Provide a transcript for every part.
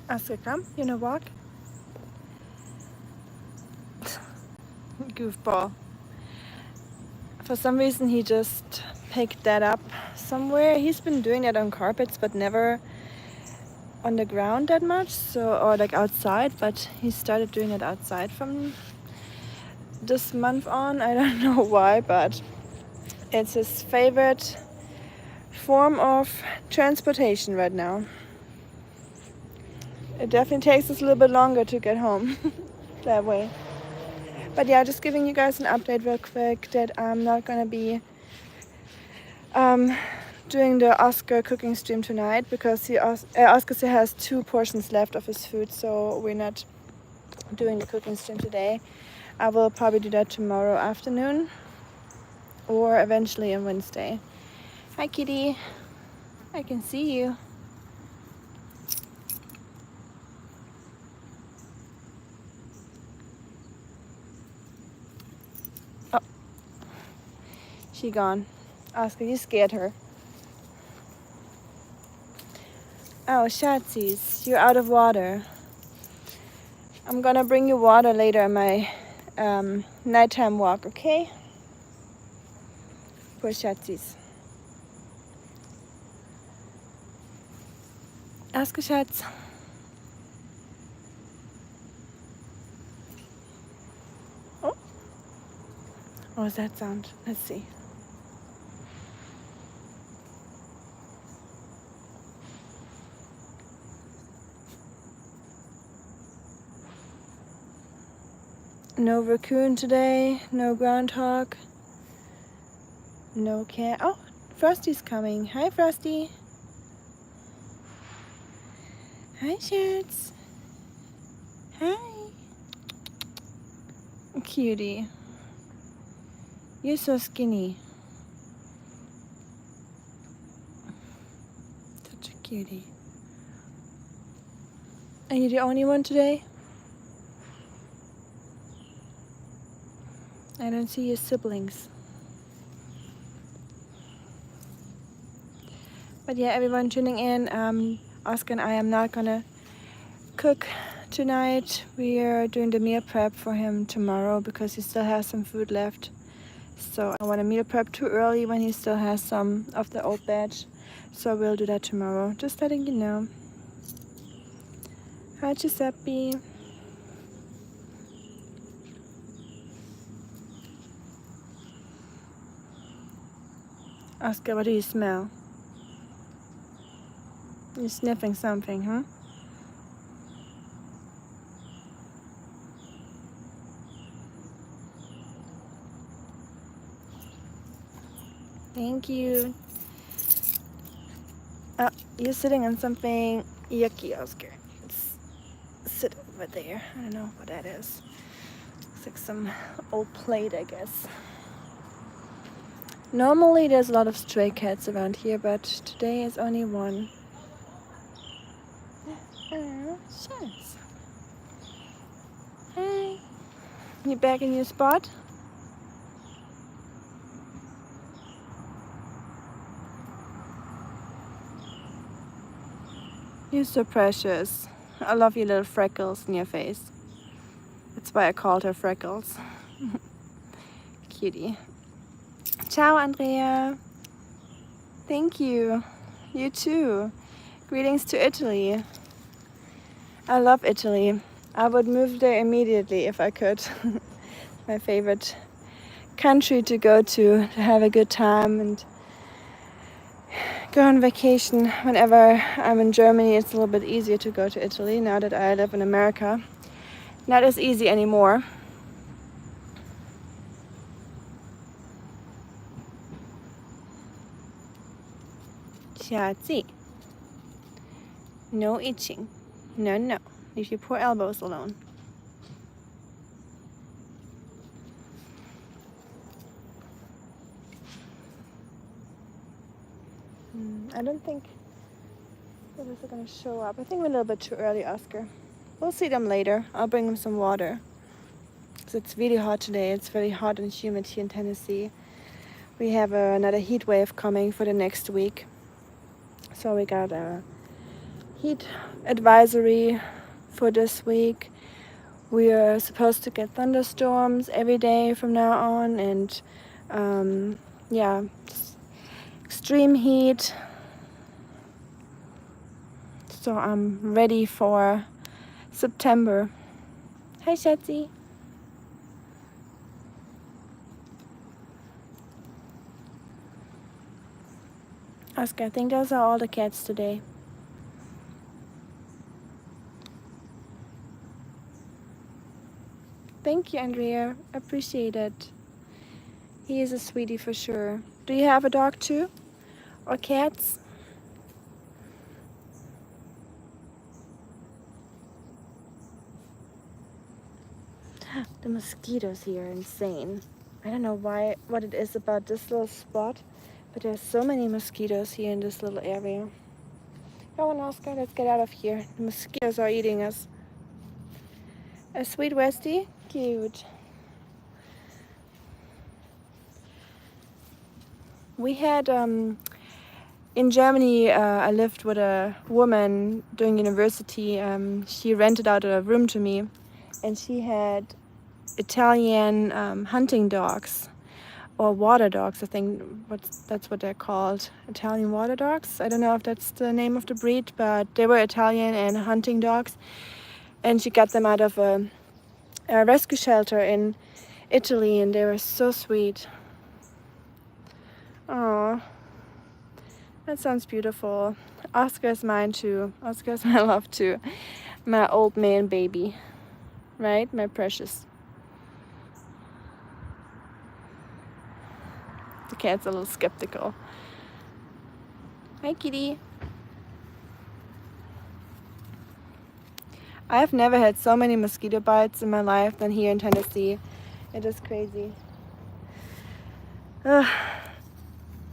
Oscar, come. You wanna walk? Goofball. For some reason he just picked that up somewhere. He's been doing that on carpets but never on the ground that much, so, or like outside, but he started doing it outside from this month on. I don't know why, but it's his favorite form of transportation right now. It definitely takes us a little bit longer to get home that way. But yeah, just giving you guys an update real quick that I'm not gonna be doing the Oscar cooking stream tonight because Oscar still has 2 portions left of his food, so we're not doing the cooking stream today. I will probably do that tomorrow afternoon or eventually on Wednesday. Hi kitty, I can see you. Oh, she gone. Oscar, you scared her. Oh, Shatsies, you're out of water. I'm gonna bring you water later on my nighttime walk, okay? Poor Shatsies. Oscar, Schatz. Oh, what was that sound? Let's see. No raccoon today, no groundhog, no cat. Oh, Frosty's coming. Hi, Frosty. Hi, Shirts. Hi. Cutie. You're so skinny. Such a cutie. Are you the only one today? I don't see your siblings. But yeah, everyone tuning in, Oscar and I am not gonna cook tonight. We are doing the meal prep for him tomorrow because he still has some food left. So I want to meal prep too early when he still has some of the old batch. So we'll do that tomorrow. Just letting you know. Hi Giuseppe. Oscar, what do you smell? You're sniffing something, huh? Thank you. Oh, you're sitting on something yucky, Oscar. Let's sit over there. I don't know what that is. Looks like some old plate, I guess. Normally there's a lot of stray cats around here, but today is only one. Oh, shucks. Hi. You back in your spot? You're so precious. I love your little freckles in your face. That's why I called her Freckles. Cutie. Ciao, Andrea. Thank you. You too. Greetings to Italy. I love Italy. I would move there immediately if I could. My favorite country to go to have a good time and go on vacation. Whenever I'm in Germany, it's a little bit easier to go to Italy now that I live in America. Not as easy anymore. Schatzi. No itching. No, no. Leave your poor elbows alone. I don't think others are going to show up. I think we're a little bit too early, Oscar. We'll see them later. I'll bring them some water. Because it's really hot today. It's very hot and humid here in Tennessee. We have another heat wave coming for the next week. So we got heat advisory for this week. We are supposed to get thunderstorms every day from now on, and yeah, just extreme heat. So I'm ready for September. Hi, Shetzi. Oscar, I think those are all the cats today. Thank you, Andrea. Appreciate it. He is a sweetie for sure. Do you have a dog too? Or cats? The mosquitoes here are insane. I don't know what it is about this little spot, but there's so many mosquitoes here in this little area. Come on, Oscar, let's get out of here. The mosquitoes are eating us. A sweet Westie? Cute. We had, in Germany, I lived with a woman during university. She rented out a room to me, and she had Italian hunting dogs, or water dogs, I think that's what they're called. Italian water dogs. I don't know if that's the name of the breed, but they were Italian and hunting dogs. And she got them out of a rescue shelter in Italy, and they were so sweet. Oh, that sounds beautiful. Oscar's mine too. Oscar's my love too. My old man baby, right? My precious. The cat's a little skeptical. Hi, kitty. I've never had so many mosquito bites in my life than here in Tennessee. It is crazy.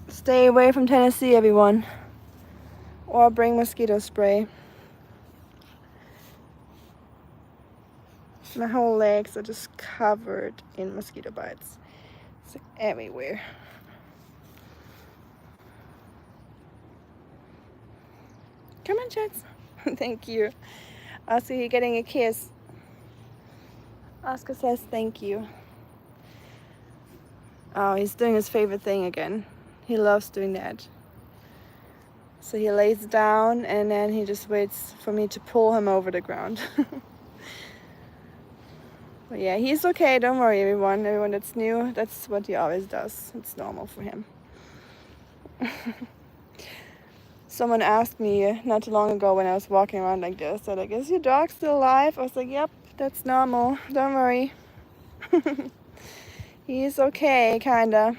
Stay away from Tennessee, everyone. Or bring mosquito spray. My whole legs are just covered in mosquito bites. It's like everywhere. Come on, Chats. Thank you. Oscar, you're getting a kiss. Oscar says thank you. Oh, he's doing his favorite thing again. He loves doing that. So he lays down and then he just waits for me to pull him over the ground. But yeah, he's okay. Don't worry, everyone. Everyone that's new, that's what he always does. It's normal for him. Someone asked me not too long ago when I was walking around like this, they're like, is your dog still alive? I was like, yep, that's normal. Don't worry. He's okay, kinda.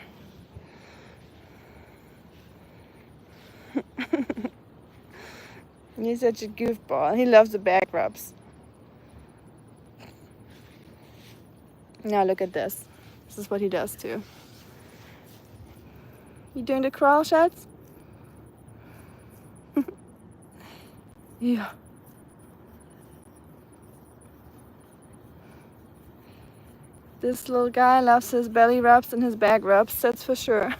He's such a goofball. He loves the back rubs. Now look at this. This is what he does too. You doing the crawl, Shats? Yeah. This little guy loves his belly rubs and his back rubs, that's for sure.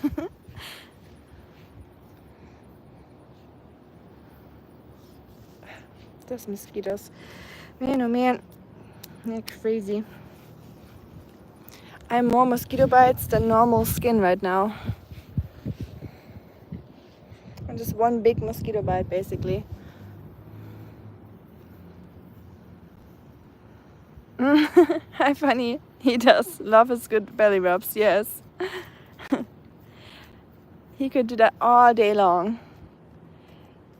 Those mosquitoes. Man, oh man. They're crazy. I have more mosquito bites than normal skin right now. And just one big mosquito bite, basically. Hi, funny. He does love his good belly rubs, yes. He could do that all day long.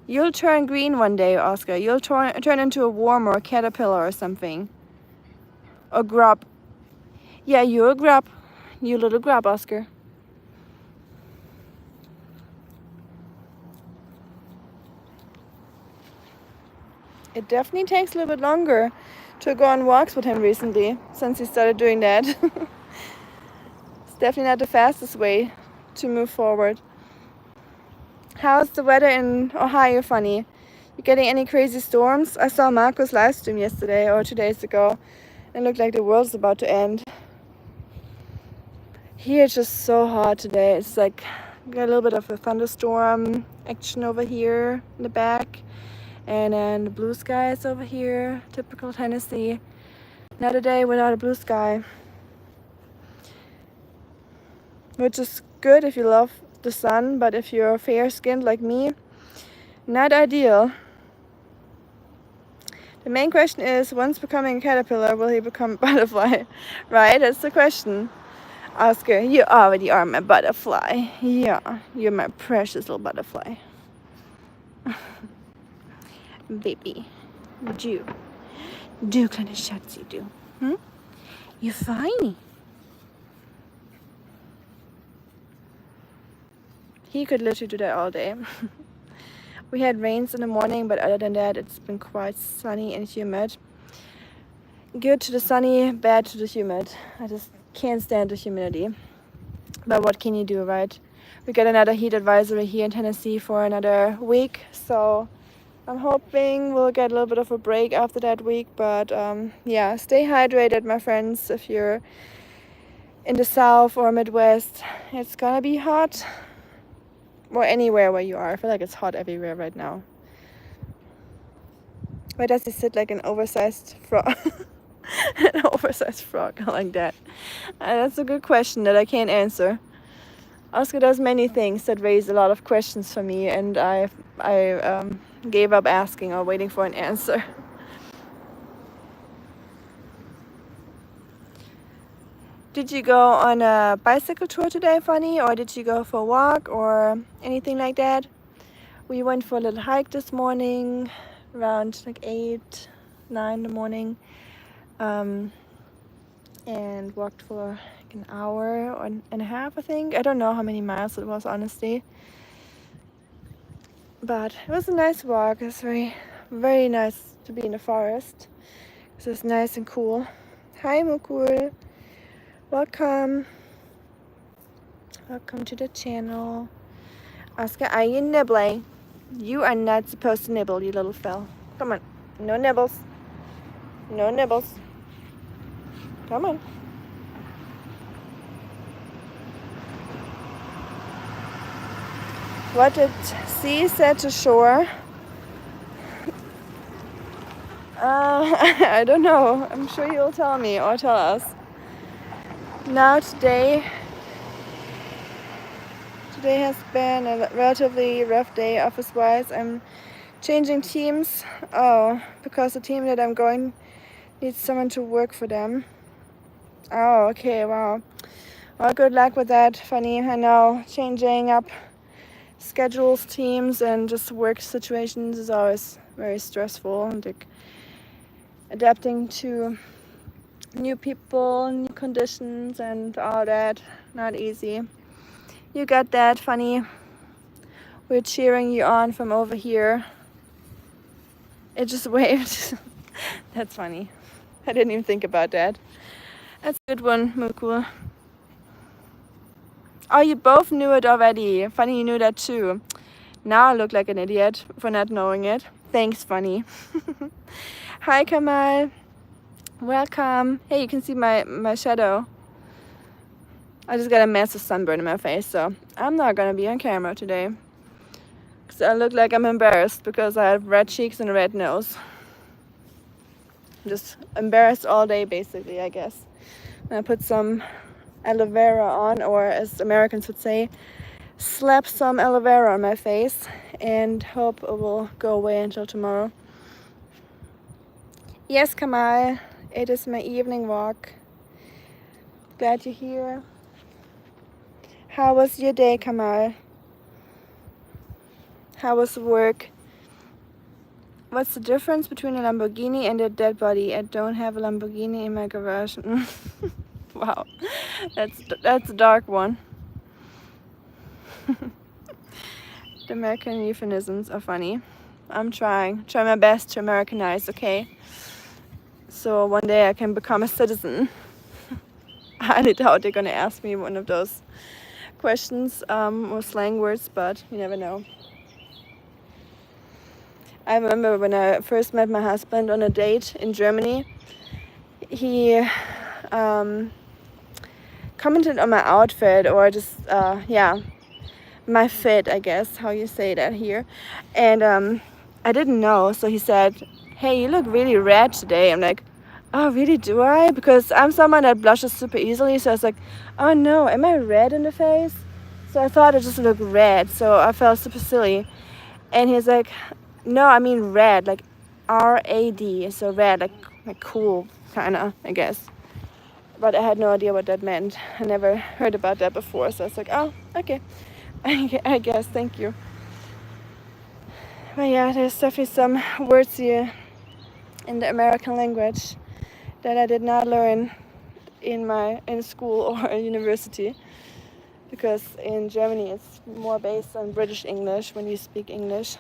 You'll turn green one day, Oscar. You'll turn into a worm or a caterpillar or something. A grub. Yeah, you're a grub. You little grub, Oscar. It definitely takes a little bit longer to go on walks with him recently, since he started doing that. It's definitely not the fastest way to move forward. How's the weather in Ohio, funny? You getting any crazy storms? I saw Marco's live stream yesterday or 2 days ago. It looked like the world's about to end. Here it's just so hot today. It's like got a little bit of a thunderstorm action over here in the back. And then the blue skies over here, typical Tennessee. Not a day without a blue sky, which is good if you love the sun, but if you're fair-skinned like me, not ideal. The main question is, once becoming a caterpillar, will he become a butterfly? Right? That's the question. Oscar, you already are my butterfly. Yeah, you're my precious little butterfly. Baby, du kleine Schatzi, du. Hm? You're fine. He could literally do that all day. We had rains in the morning, but other than that, it's been quite sunny and humid. Good to the sunny, bad to the humid. I just can't stand the humidity. But what can you do, right? We got another heat advisory here in Tennessee for another week, so I'm hoping we'll get a little bit of a break after that week. But yeah, stay hydrated, my friends. If you're in the South or Midwest, it's gonna be hot. Or anywhere where you are. I feel like it's hot everywhere right now. Why does he sit like an oversized frog? An oversized frog, I like that. That's a good question that I can't answer. Oscar does many things that raise a lot of questions for me, and I gave up asking or waiting for an answer. Did you go on a bicycle tour today, Funny? Or did you go for a walk or anything like that? We went for a little hike this morning around like 8, 9 in the morning, and walked for like an hour and a half, I think. I don't know how many miles it was, honestly. But it was a nice walk. It was very, very nice to be in the forest. It was nice and cool. Hi, Mukul. Welcome. Welcome to the channel. Oscar, are you nibbling? You are not supposed to nibble, you little fell. Come on. No nibbles. No nibbles. Come on. What did C say to shore? I don't know. I'm sure you'll tell me or tell us. Now today has been a relatively rough day office-wise. I'm changing teams. Oh, because the team that I'm going needs someone to work for them. Oh, okay, wow. Well, good luck with that, Funny. I know changing up schedules, teams, and just work situations is always very stressful, and like adapting to new people, new conditions, and all that. Not easy. You got that, Funny. We're cheering you on from over here. It just waved. That's funny. I didn't even think about that. That's a good one, Mukul. Oh, you both knew it already. Funny, you knew that too. Now I look like an idiot for not knowing it. Thanks, Funny. Hi, Kamal. Welcome. Hey, you can see my shadow. I just got a massive sunburn in my face, so I'm not gonna be on camera today. Because I look like I'm embarrassed because I have red cheeks and a red nose. Just embarrassed all day, basically, I guess. And I put some aloe vera on, or as Americans would say, slap some aloe vera on my face and hope it will go away until tomorrow. Yes, Kamal, it is my evening walk. Glad you're here. How was your day, Kamal? How was work? What's the difference between a Lamborghini and a dead body? I don't have a Lamborghini in my garage. Wow, that's a dark one. The American euphemisms are funny. I'm trying my best to Americanize, okay? So one day I can become a citizen. I highly doubt they're gonna ask me one of those questions or slang words, but you never know. I remember when I first met my husband on a date in Germany, he commented on my outfit, or just yeah, my fit, I guess how you say that here. And I didn't know, so he said, hey, you look really red today. I'm like, oh, really, do I? Because I'm someone that blushes super easily, so I was like, oh no, am I red in the face? So I thought I just looked red, so I felt super silly. And he's like, no, I mean red, like R-A-D, so red, like cool, kinda, I guess. But I had no idea what that meant. I never heard about that before, so I was like, oh, okay, I guess, thank you. But yeah, there's definitely some words here in the American language that I did not learn in school or university, because in Germany it's more based on British English when you speak English.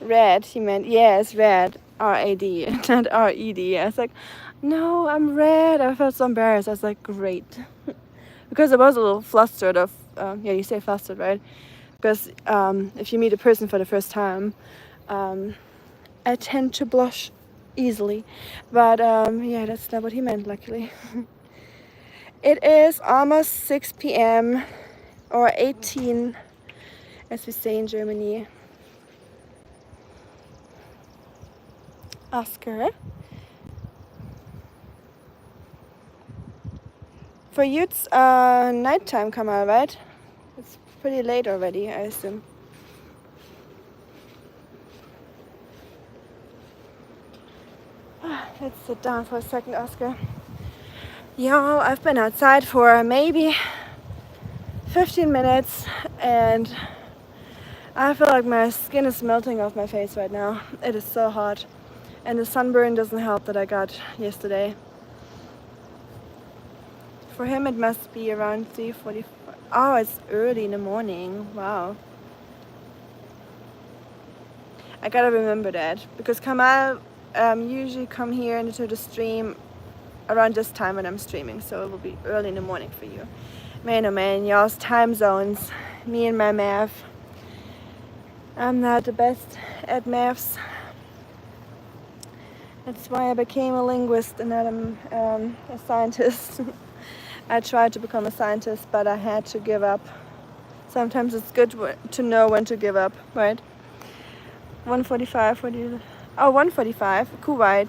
Red, he meant, yes, red, R-A-D, not R-E-D. I was like, no, I'm red. I felt so embarrassed. I was like, great. Because I was a little flustered of, yeah, you say flustered, right? Because if you meet a person for the first time, I tend to blush easily. But yeah, that's not what he meant, luckily. It is almost 6 p.m. or 18, as we say in Germany. Oscar. For you, it's nighttime, Kamal, right? It's pretty late already, I assume. Let's sit down for a second, Oscar. Yo, I've been outside for maybe 15 minutes and I feel like my skin is melting off my face right now. It is so hot. And the sunburn doesn't help that I got yesterday. For him it must be around 3:45. Oh, it's early in the morning. Wow. I gotta remember that, because Kamal usually come here into the stream around this time when I'm streaming, so it will be early in the morning for you. Man, oh man, y'all's time zones. Me and my math. I'm not the best at maths. That's why I became a linguist and not a scientist. I tried to become a scientist, but I had to give up. Sometimes it's good to know when to give up, right? 1:45, what do you... Oh, 1:45, Kuwait.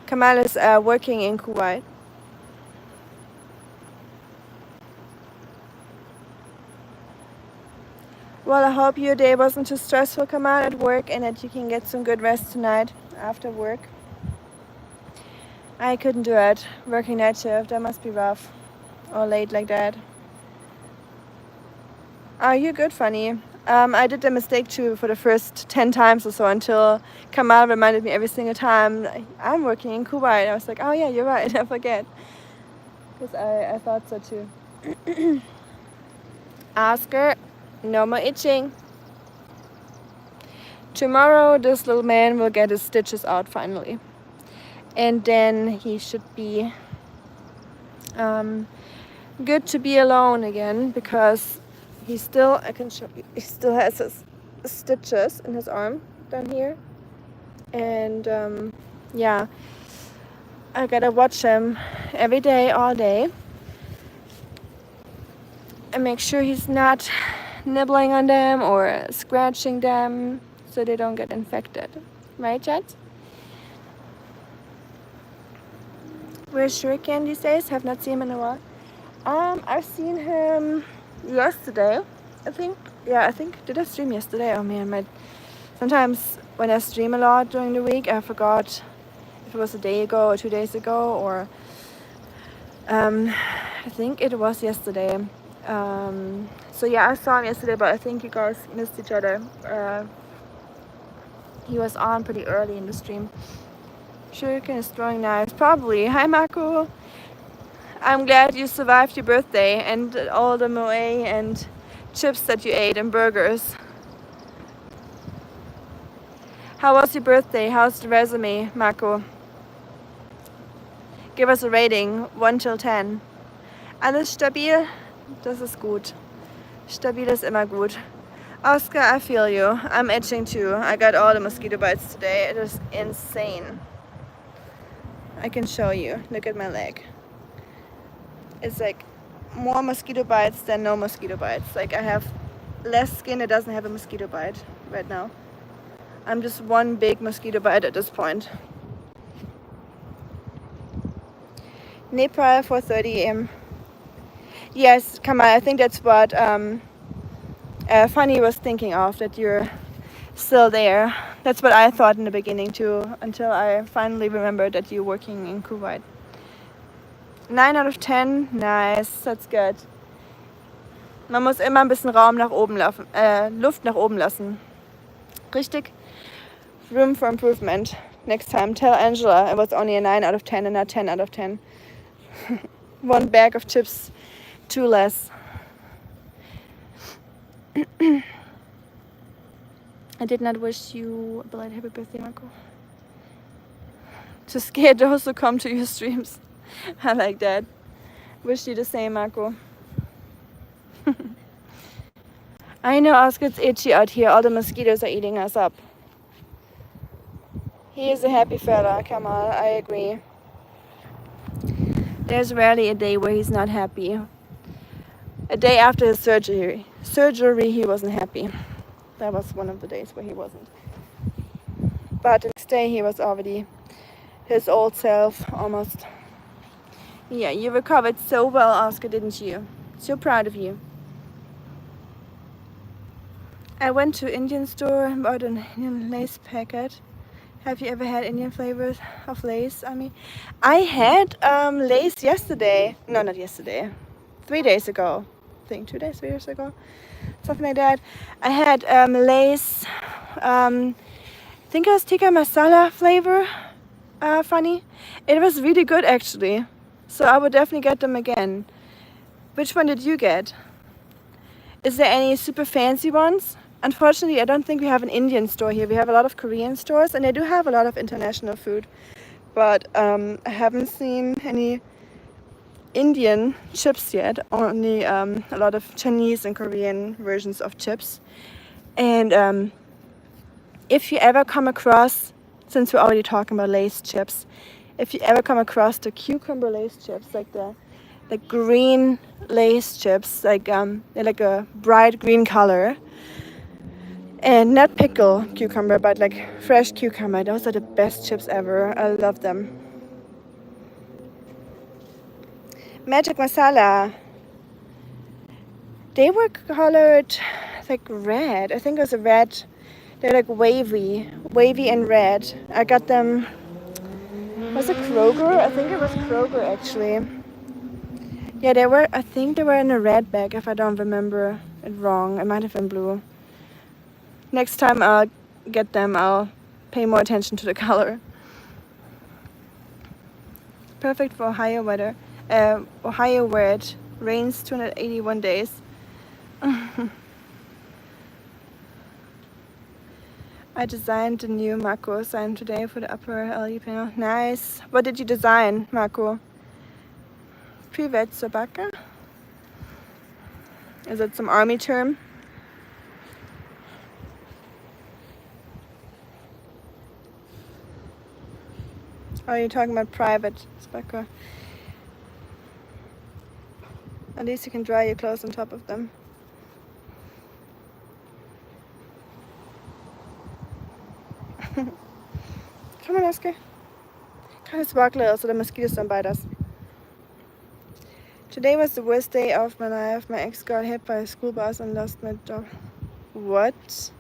Kamal is working in Kuwait. Well, I hope your day wasn't too stressful, Kamal, at work, and that you can get some good rest tonight after work. I couldn't do it. Working night shift, that must be rough. Or late like that. Oh, you're good, funny. I did the mistake too for the first 10 times or so, until Kamal reminded me every single time, I'm working in Kuwait. I was like, oh yeah, you're right, I forget. Because I thought so too. Oscar, no more itching. Tomorrow this little man will get his stitches out finally. And then he should be good to be alone again, because he still, I can show you, he still has his stitches in his arm down here. And yeah, I gotta watch him every day, all day, and make sure he's not nibbling on them or scratching them so they don't get infected. Right, Chad? Where's Shuriken these days? Have not seen him in a while. I've seen him yesterday, I think. Yeah, I think. Did I stream yesterday? Oh man, sometimes when I stream a lot during the week, I forgot if it was a day ago or 2 days ago, or I think it was yesterday. So yeah, I saw him yesterday, but I think you guys missed each other. He was on pretty early in the stream. Shuriken is throwing knives. Probably. Hi, Marco. I'm glad you survived your birthday and all the moe and chips that you ate and burgers. How was your birthday? How's the resume, Marco? Give us a rating, 1 till 10. Alles stabil? Das ist gut. Stabil ist immer gut. Oscar, I feel you. I'm itching too. I got all the mosquito bites today. It is insane. I can show you. Look at my leg. It's like more mosquito bites than no mosquito bites. Like I have less skin. It doesn't have a mosquito bite right now. I'm just one big mosquito bite at this point. Nepal, 4:30 a.m. Yes, Kamal, I think that's what Fanny was thinking of, that you're still there. That's what I thought in the beginning too, until I finally remembered that you're working in Kuwait. 9 out of 10, nice, that's good. Man muss immer ein bisschen Raum nach oben lassen, Luft nach oben lassen. Richtig? Room for improvement. Next time, tell Angela it was only a 9 out of 10 and not 10 out of 10. One bag of chips, too less. I did not wish you a belated happy birthday, Marco. Too scared to also come to your streams. I like that. Wish you the same, Marco. I know, Oscar, it's itchy out here. All the mosquitoes are eating us up. He is a happy fella, Kamal. I agree. There's rarely a day where he's not happy. A day after his surgery, he wasn't happy. That was one of the days where he wasn't. But the next day he was already his old self, almost. Yeah, you recovered so well, Oscar, didn't you? So proud of you. I went to Indian store and bought an Indian lace packet. Have you ever had Indian flavors of lace? I had lace yesterday. No, not yesterday. 3 days ago. I think 2 days, 3 days ago. Something like that. I had lace. I think it was tikka masala flavor. Funny. It was really good actually. So I would definitely get them again. Which one did you get? Is there any super fancy ones? Unfortunately, I don't think we have an Indian store here. We have a lot of Korean stores, and they do have a lot of international food. But I haven't seen any Indian chips yet. Only a lot of Chinese and Korean versions of chips. And if you ever come across, since we're already talking about lace chips, if you ever come across the cucumber lace chips, like the green lace chips, like they're like a bright green color. And not pickle cucumber, but like fresh cucumber. Those are the best chips ever. I love them. Magic masala. They were colored like red. I think it was a red. They're like wavy and red. I got them. Was it Kroger? I think it was Kroger actually. Yeah, they were. I think they were in a red bag. If I don't remember it wrong, it might have been blue. Next time I'll get them, I'll pay more attention to the color. Perfect for Ohio weather. Ohio where it rains 281 days. I designed the new Marco sign today for the upper LED panel. Nice. What did you design, Marco? Privet Sobaka? Is it some army term? Oh, you're talking about private Sobaka. At least you can dry your clothes on top of them. Come on, Oscar. Kind of sparkler, so the mosquitoes don't bite us. Today was the worst day of my life. My ex got hit by a school bus and lost my job. What?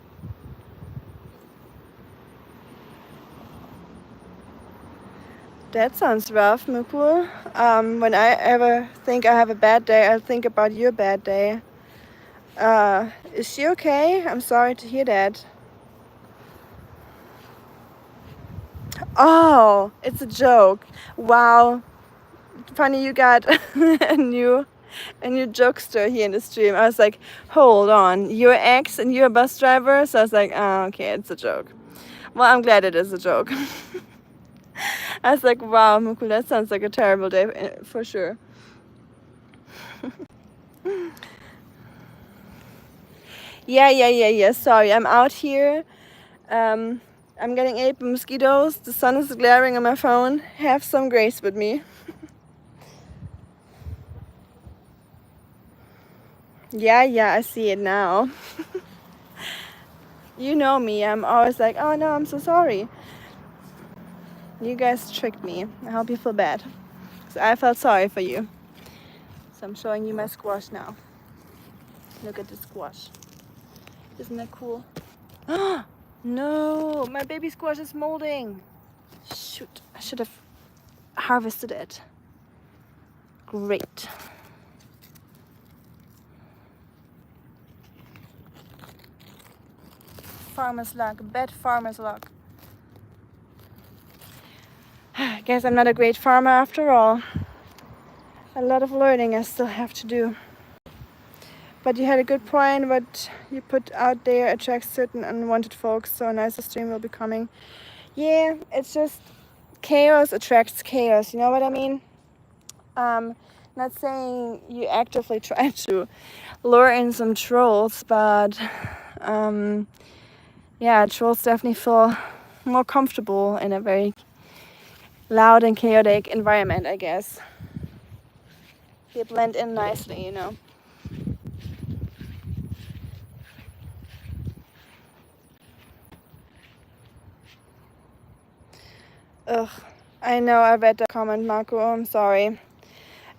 That sounds rough, Mukul. When I ever think I have a bad day, I think about your bad day. Is she okay? I'm sorry to hear that. Oh, it's a joke. Wow. Funny, you got a new jokester here in the stream. I was like, hold on, your ex and you're a bus driver? So I was like, oh, okay, it's a joke. Well, I'm glad it is a joke. I was like, wow, Mukul, that sounds like a terrible day for sure. Yeah. Sorry, I'm out here. I'm getting 8 mosquitoes. The sun is glaring on my phone. Have some grace with me. Yeah, I see it now. You know me, I'm always like, oh no, I'm so sorry. You guys tricked me. I hope you feel bad. So I felt sorry for you. So I'm showing you my squash now. Look at the squash. Isn't that cool? No, my baby squash is molding. Shoot, I should have harvested it. Great. Farmer's luck, bad farmer's luck. Guess I'm not a great farmer after all. A lot of learning I still have to do. But you had a good point. What you put out there attracts certain unwanted folks, so a nicer stream will be coming. Yeah, it's just chaos attracts chaos, you know what I mean? Not saying you actively try to lure in some trolls, but yeah, trolls definitely feel more comfortable in a very loud and chaotic environment, I guess. They blend in nicely, you know. Ugh, I know I read that comment, Marco, I'm sorry.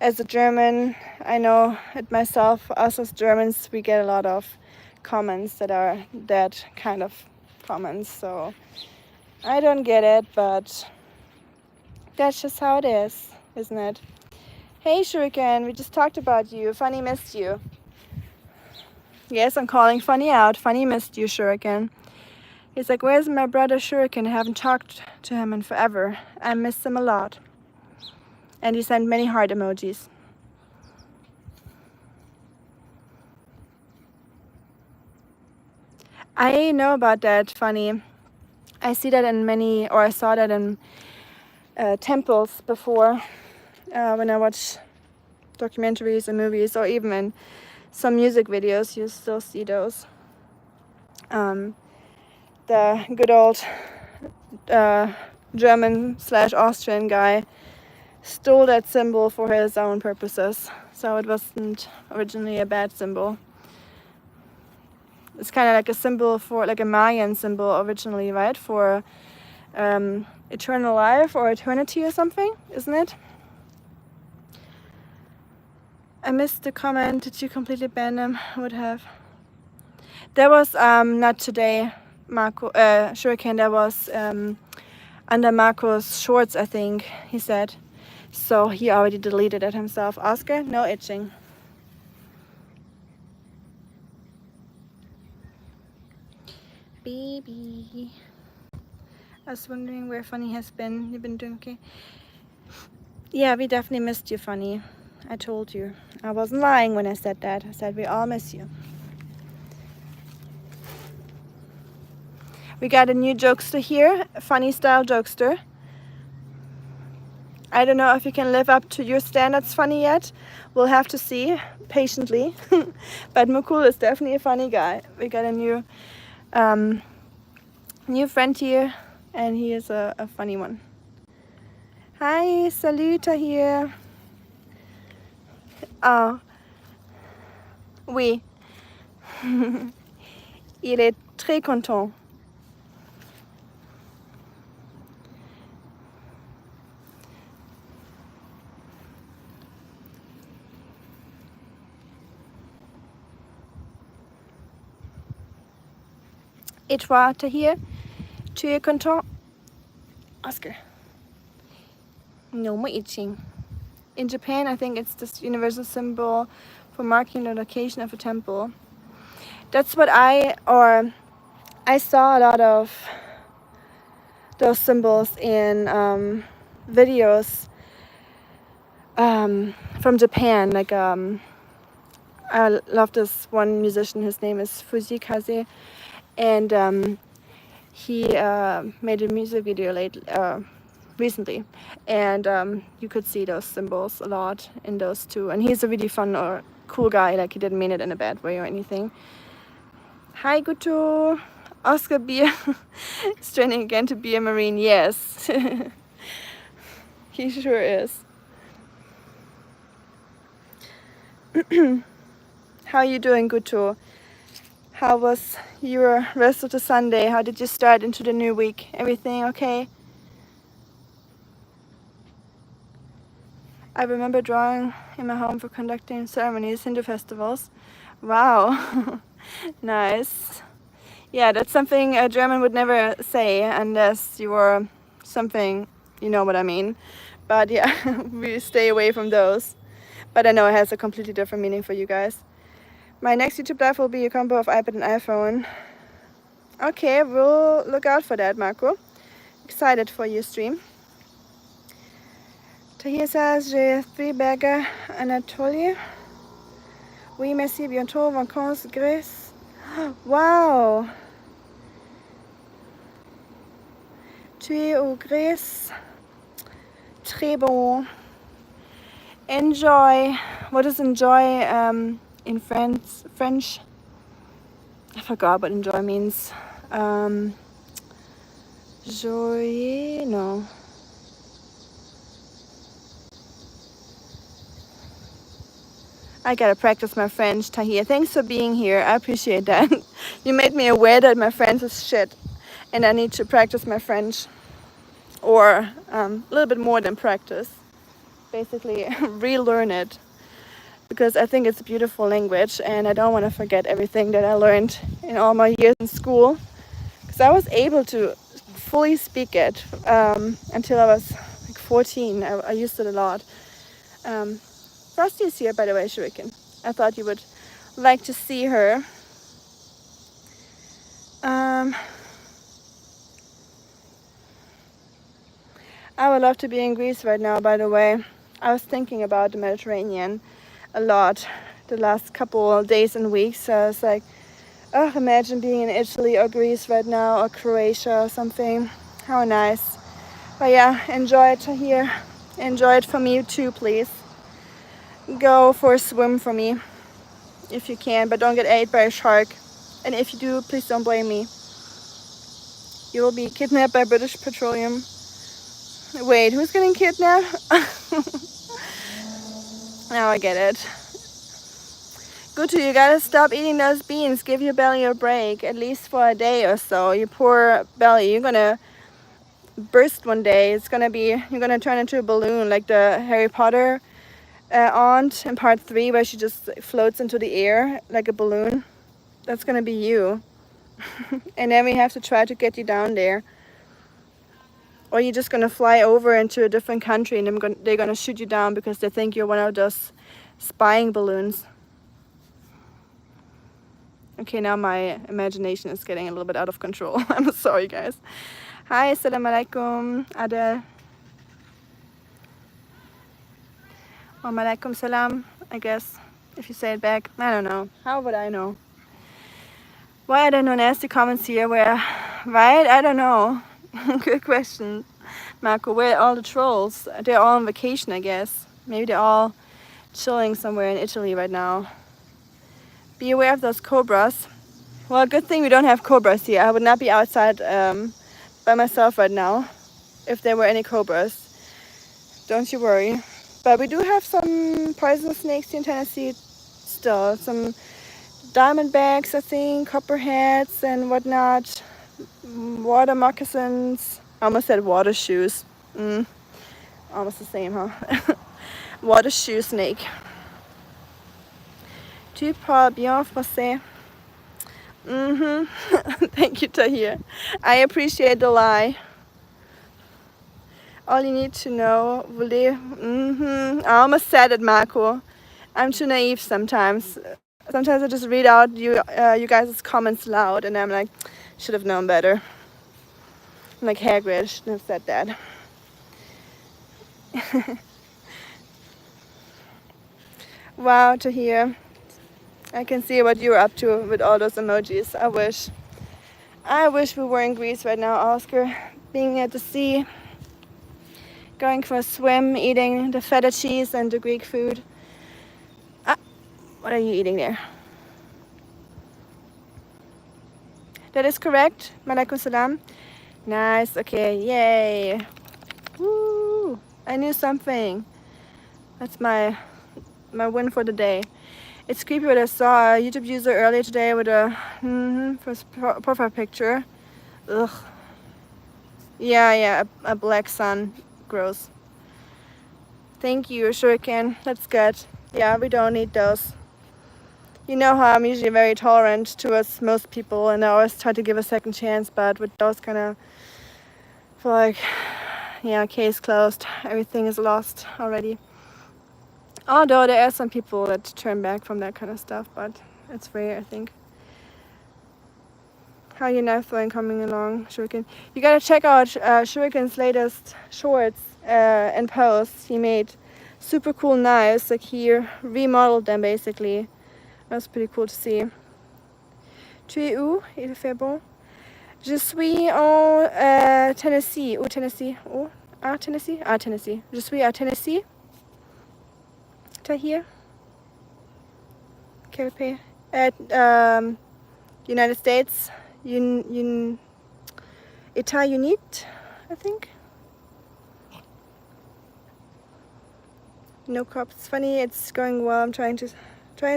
As a German, I know it myself, us as Germans, we get a lot of comments that are that kind of comments, so I don't get it, but that's just how it is, isn't it? Hey Shuriken, we just talked about you. Funny missed you. Yes, I'm calling Funny out. Funny missed you, Shuriken. He's like, where's my brother Shuriken? I haven't talked to him in forever. I miss him a lot. And he sent many heart emojis. I know about that, Funny. I see that in many, or I saw that in temples before, when I watch documentaries and movies, or even in some music videos, you still see those. The good old German/Austrian guy stole that symbol for his own purposes, so it wasn't originally a bad symbol. It's kind of like a symbol for, like a Mayan symbol originally, right? For eternal life or eternity or something, isn't it? I missed the comment. Did you completely ban them? Would have. That was not today, Marco. Shuriken. That was under Marco's shorts, I think he said. So he already deleted it himself. Oscar, no itching. Baby. I was wondering where Funny has been. You've been doing okay? Yeah, we definitely missed you, Funny. I told you. I wasn't lying when I said that. I said we all miss you. We got a new jokester here, a Funny style jokester. I don't know if you can live up to your standards, Funny, yet. We'll have to see patiently. But Mukul is definitely a funny guy. We got a new friend here, and he is a funny one. Hi, Saluta here. Oh, oui. Il est très content. Et toi, Tahir? Tu es content? Oscar. No more itching. In Japan, I think it's this universal symbol for marking the location of a temple. That's what I saw a lot of those symbols in videos from Japan. Like I love this one musician. His name is Fujikaze, and he made a music video recently, and you could see those symbols a lot in those too. And he's a really fun or cool guy. Like, he didn't mean it in a bad way or anything. Hi, Guto. Oscar Beer is training again to be a Marine. Yes, he sure is. How are you doing, Guto? How was your rest of the Sunday? How did you start into the new week? Everything okay? I remember drawing in my home for conducting ceremonies, Hindu festivals. Wow, nice. Yeah, that's something a German would never say unless you were something, you know what I mean. But yeah, we stay away from those. But I know it has a completely different meaning for you guys. My next YouTube live will be a combo of iPad and iPhone. Okay, we'll look out for that, Marco. Excited for your stream. Tahir says, j'ai 3 bagues Anatolie. Oui, merci, bientôt, vacances, Grèce. Wow! Tu es au Grèce? Très bon. Enjoy. What is enjoy in French? I forgot what enjoy means. Joy? No. I gotta practice my French, Tahir. Thanks for being here. I appreciate that. You made me aware that my French is shit and I need to practice my French. Or a little bit more than practice. Basically, relearn it. Because I think it's a beautiful language and I don't want to forget everything that I learned in all my years in school. Because I was able to fully speak it until I was like 14. I used it a lot. Frosty is here, by the way, Shuriken. I thought you would like to see her. I would love to be in Greece right now, by the way. I was thinking about the Mediterranean a lot the last couple of days and weeks. So I was like, oh, imagine being in Italy or Greece right now, or Croatia or something. How nice. But yeah, enjoy it here. Enjoy it for me too, please. Go for a swim for me if you can, but don't get ate by a shark. And if you do, please don't blame me. You will be kidnapped by British Petroleum. Wait, who's getting kidnapped? Now I get it. Gutu, you gotta stop eating those beans. Give your belly a break, at least for a day or so. Your poor belly, you're gonna burst one day. It's gonna be, you're gonna turn into a balloon like the Harry Potter aunt in part 3, where she just floats into the air like a balloon. That's gonna be you. And then we have to try to get you down there. Or you're just gonna fly over into a different country and they're gonna shoot you down because they think you're one of those spying balloons. Okay, now my imagination is getting a little bit out of control. I'm sorry, guys. Hi, assalamu alaikum, Adel. Wa alaikum salam, I guess, if you say it back. I don't know. How would I know? Why are there no nasty comments here? Where? Right? I don't know. Good question, Marco. Where are all the trolls? They're all on vacation, I guess. Maybe they're all chilling somewhere in Italy right now. Be aware of those cobras. Well, good thing we don't have cobras here. I would not be outside by myself right now if there were any cobras. Don't you worry. But we do have some poisonous snakes here in Tennessee still. Some diamondbacks, I think, copperheads and whatnot. Water moccasins. I almost said water shoes. Almost the same, huh? Water shoe snake. Tu parles bien français. Thank you, Tahir. I appreciate the lie. All you need to know, I almost said it, Marco. I'm too naive sometimes. Sometimes I just read out you guys' comments loud and I'm like, should have known better. I'm like Hagrid, shouldn't have said that. Wow, Tahir. I can see what you're up to with all those emojis. I wish we were in Greece right now, Oscar. Being at the sea, going for a swim, eating the feta cheese and the Greek food. What are you eating there? That is correct. Malaikum salam. Nice. Okay. Yay. Woo. I knew something. That's my win for the day. It's creepy, but I saw a YouTube user earlier today with a first profile picture. Ugh. Yeah, a black sun. Gross. Thank you, Shuriken. That's good. Yeah, we don't need those. You know how I'm usually very tolerant towards most people, and I always try to give a second chance, but with those kind of, feel like, yeah, case closed. Everything is lost already. Although there are some people that turn back from that kind of stuff, but it's rare, I think. How your knife throwing coming along, Shuriken? You gotta check out Shuriken's latest shorts and posts. He made super cool knives, like he remodeled them basically. That's pretty cool to see. Tu es où? Il fait bon. Je suis en Tennessee. Où Tennessee? Oh, Tennessee? Tennessee. Je suis à Tennessee. Tahir. Kelpe. At United States. État Unite, I think. No crop. It's funny. It's going well. I'm trying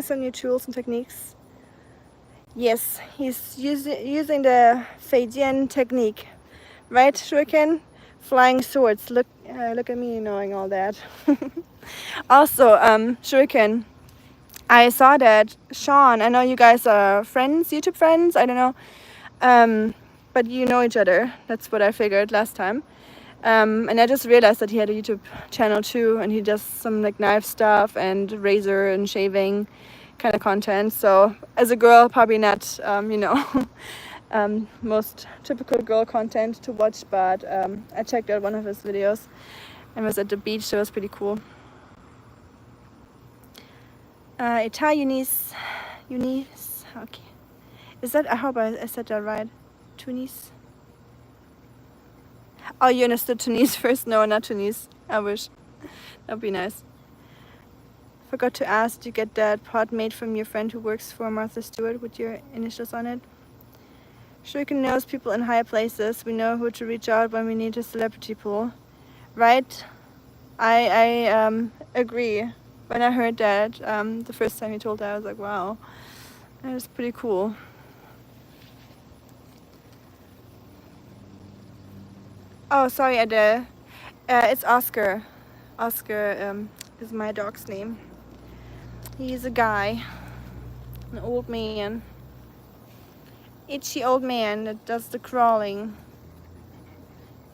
some new tools and techniques. Yes, he's using the Feijian technique, right, Shuriken? Flying swords. Look at me knowing all that. Also, Shuriken, I saw that Sean. I know you guys are friends, YouTube friends. I don't know, but you know each other. That's what I figured last time. And I just realized that he had a YouTube channel too, and he does some like knife stuff and razor and shaving kind of content. So as a girl, probably not, most typical girl content to watch, but I checked out one of his videos and was at the beach, so it was pretty cool. État Unis, okay. Is that, I hope I said that right. Tunis? Oh, you understood Tunis first? No, not Tunis. I wish. That'd be nice. Forgot to ask, did you get that pot made from your friend who works for Martha Stewart with your initials on it? Shuriken knows people in high places. We know who to reach out when we need a celebrity pool. Right? I agree. When I heard that, the first time you told that, I was like, wow. That is pretty cool. Oh, sorry, Adele. It's Oscar. Oscar is my dog's name. He's a guy, an old man, itchy old man that does the crawling.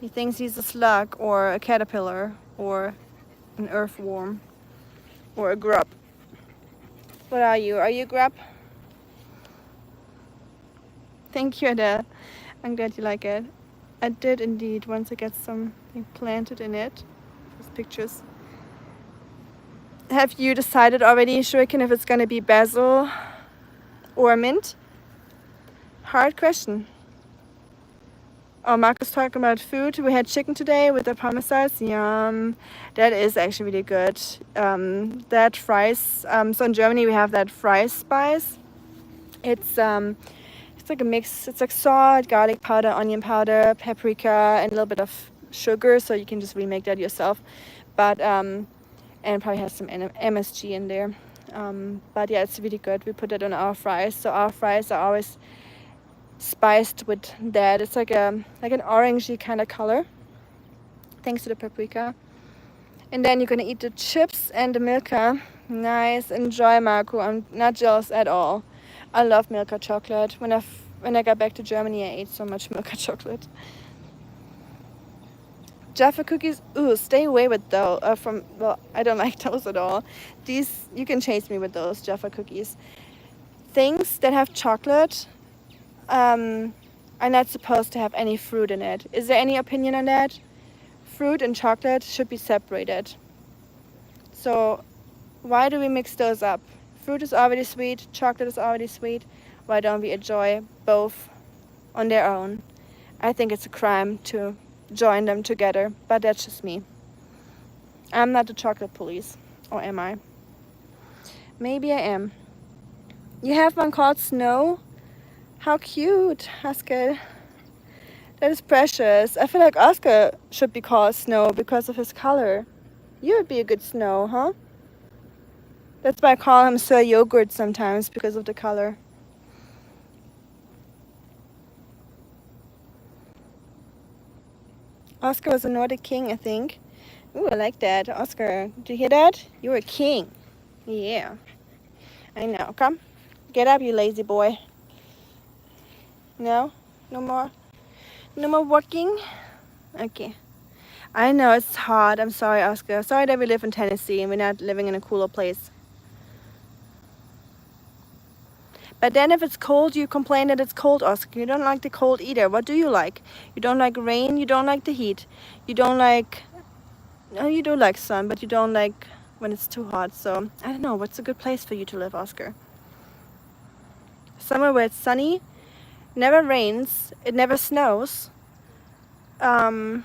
He thinks he's a slug or a caterpillar or an earthworm or a grub. What are you? Are you a grub? Thank you, Adele. I'm glad you like it. I did indeed, once I get something planted in it. Those pictures. Have you decided already, Shuriken, if it's gonna be basil or mint? Hard question. Oh, Marcus talking about food. We had chicken today with the parmesan. Yum. That is actually really good. That fries. So in Germany we have that fries spice. It's like a mix. It's like salt, garlic powder, onion powder, paprika, and a little bit of sugar. So you can just remake that yourself. But and probably has some MSG in there. But yeah, it's really good. We put it on our fries. So our fries are always spiced with that. It's like an orangey kind of color, thanks to the paprika. And then you're gonna eat the chips and the Milka. Nice. Enjoy, Marco. I'm not jealous at all. I love Milka chocolate. When I got back to Germany, I ate so much Milka chocolate. Jaffa cookies, ooh, stay away with those. Well, I don't like those at all. These, you can chase me with those Jaffa cookies. Things that have chocolate are not supposed to have any fruit in it. Is there any opinion on that? Fruit and chocolate should be separated. So why do we mix those up? Fruit is already sweet, chocolate is already sweet. Why don't we enjoy both on their own? I think it's a crime to join them together, but that's just me. I'm not the chocolate police, or am I? Maybe I am. You have one called Snow? How cute, Oscar. That is precious. I feel like Oscar should be called Snow because of his color. You would be a good Snow, huh? That's why I call him Sir Yogurt sometimes, because of the color. Oscar was a Nordic king, I think. Ooh, I like that. Oscar, did you hear that? You're a king. Yeah. I know. Come. Get up, you lazy boy. No? No more? No more working? Okay. I know it's hot. I'm sorry, Oscar. Sorry that we live in Tennessee and we're not living in a cooler place. But then if it's cold, you complain that it's cold, Oscar. You don't like the cold either. What do you like? You don't like rain. You don't like the heat. You don't like... No, you do like sun, but you don't like when it's too hot. So, I don't know. What's a good place for you to live, Oscar? Somewhere where it's sunny, never rains, it never snows, and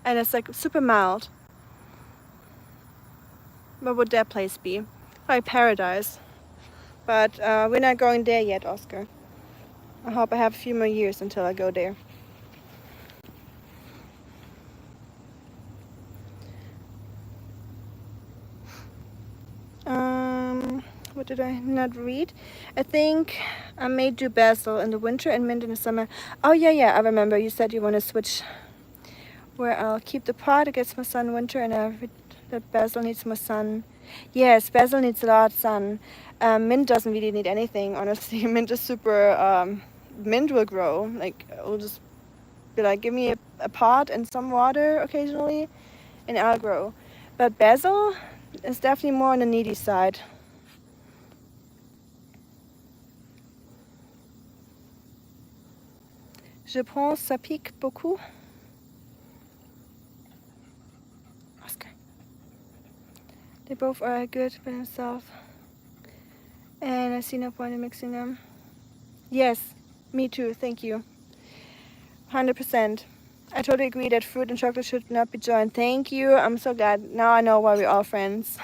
it's like super mild. What would that place be? Probably paradise. But we're not going there yet, Oscar. I hope I have a few more years until I go there. What did I not read? I think I may do basil in the winter and mint in the summer. Oh yeah, I remember. You said you want to switch where I'll keep the pot. It gets more sun winter, and that basil needs more sun. Yes, basil needs a lot of sun. Mint doesn't really need anything, honestly. Mint is super... mint will grow. Like, it'll just be like, give me a pot and some water occasionally, and I'll grow. But basil is definitely more on the needy side. Je pense ça pique beaucoup. Oscar. They both are good by themselves. And I see no point in mixing them. Yes, me too, thank you. 100%. I totally agree that fruit and chocolate should not be joined. Thank you, I'm so glad. Now I know why we're all friends.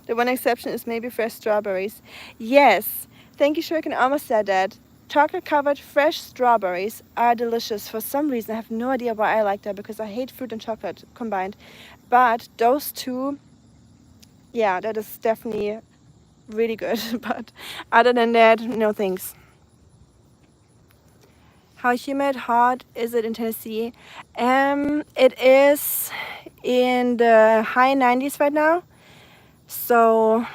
The one exception is maybe fresh strawberries. Yes, thank you, Shuriken. I almost said that. Chocolate-covered fresh strawberries are delicious. For some reason, I have no idea why I like that, because I hate fruit and chocolate combined. But those two, yeah, that is definitely really good. But other than that, no thanks. How humid, hot is it in Tennessee? It is in the high 90s right now. So,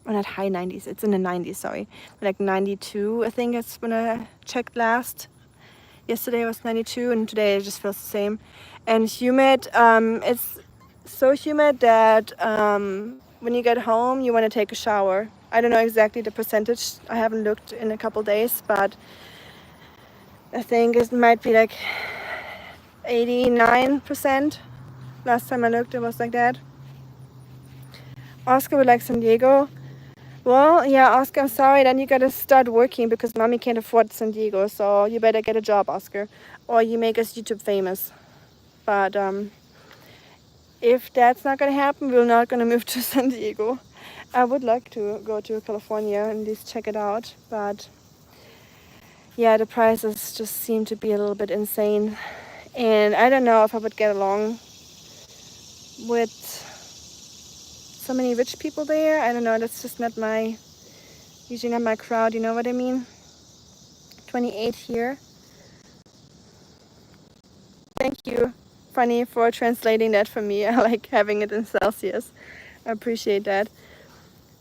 well, not high 90s, it's in the 90s, sorry. Like 92, I think it's when I checked last. Yesterday was 92 and today it just feels the same. And humid, it's so humid that when you get home, you want to take a shower. I don't know exactly the percentage. I haven't looked in a couple days, but I think it might be like 89%. Last time I looked, it was like that. Oscar would like San Diego. Well, yeah, Oscar, I'm sorry. Then you gotta start working because mommy can't afford San Diego. So you better get a job, Oscar, or you make us YouTube famous. But if that's not gonna happen, we're not gonna move to San Diego. I would like to go to California and at least check it out, but yeah, the prices just seem to be a little bit insane. And I don't know if I would get along with so many rich people there. I don't know, that's just not usually not my crowd, you know what I mean? 28 here. Thank you, Funny, for translating that for me. I like having it in Celsius. I appreciate that.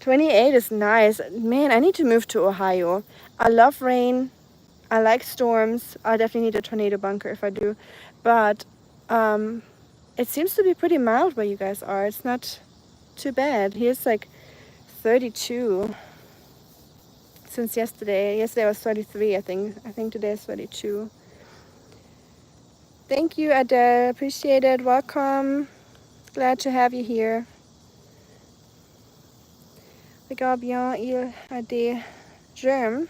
28 is nice. Man, I need to move to Ohio. I love rain. I like storms. I definitely need a tornado bunker if I do. But it seems to be pretty mild where you guys are. It's not too bad. Here's like 32 since yesterday. Yesterday was 33, I think. I think today is 32. Thank you, Adele. Appreciate it. Welcome. Glad to have you here. Regarde bien, il a des germes.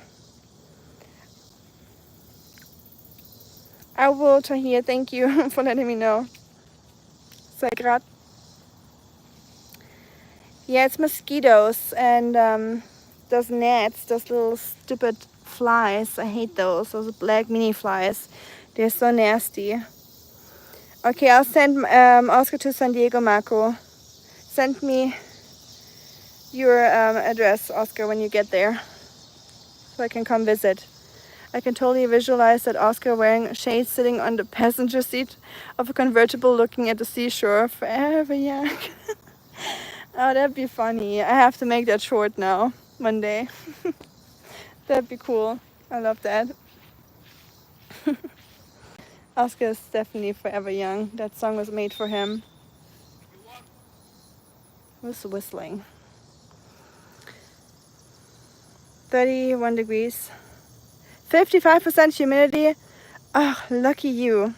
I will, Tahir. Thank you for letting me know. Sagrat. Yeah, it's mosquitoes and those gnats, those little stupid flies. I hate those black mini flies. They're so nasty. Okay, I'll send Oscar to San Diego, Marco. Send me your address, Oscar, when you get there, so I can come visit. I can totally visualize that Oscar wearing shades sitting on the passenger seat of a convertible looking at the seashore, forever young. Oh, that'd be funny. I have to make that short now, one day. That'd be cool. I love that. Oscar is definitely forever young. That song was made for him. Who's whistling? 31 degrees. 55% humidity. Oh, lucky you.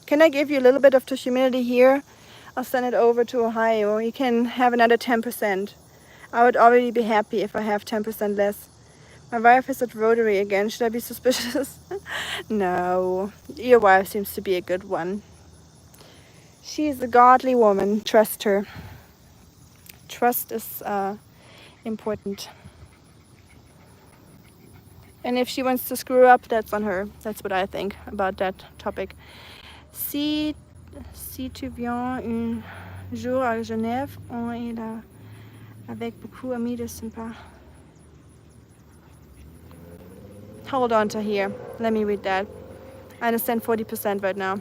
Can I give you a little bit of the humidity here? I'll send it over to Ohio. You can have another 10%. I would already be happy if I have 10% less. My wife is at Rotary again. Should I be suspicious? No. Your wife seems to be a good one. She's a godly woman. Trust her. Trust is important. And if she wants to screw up, that's on her. That's what I think about that topic. Si tu viens un jour à Genève, on est là avec beaucoup amis de sympa. Hold on to here. Let me read that. I understand 40% right now.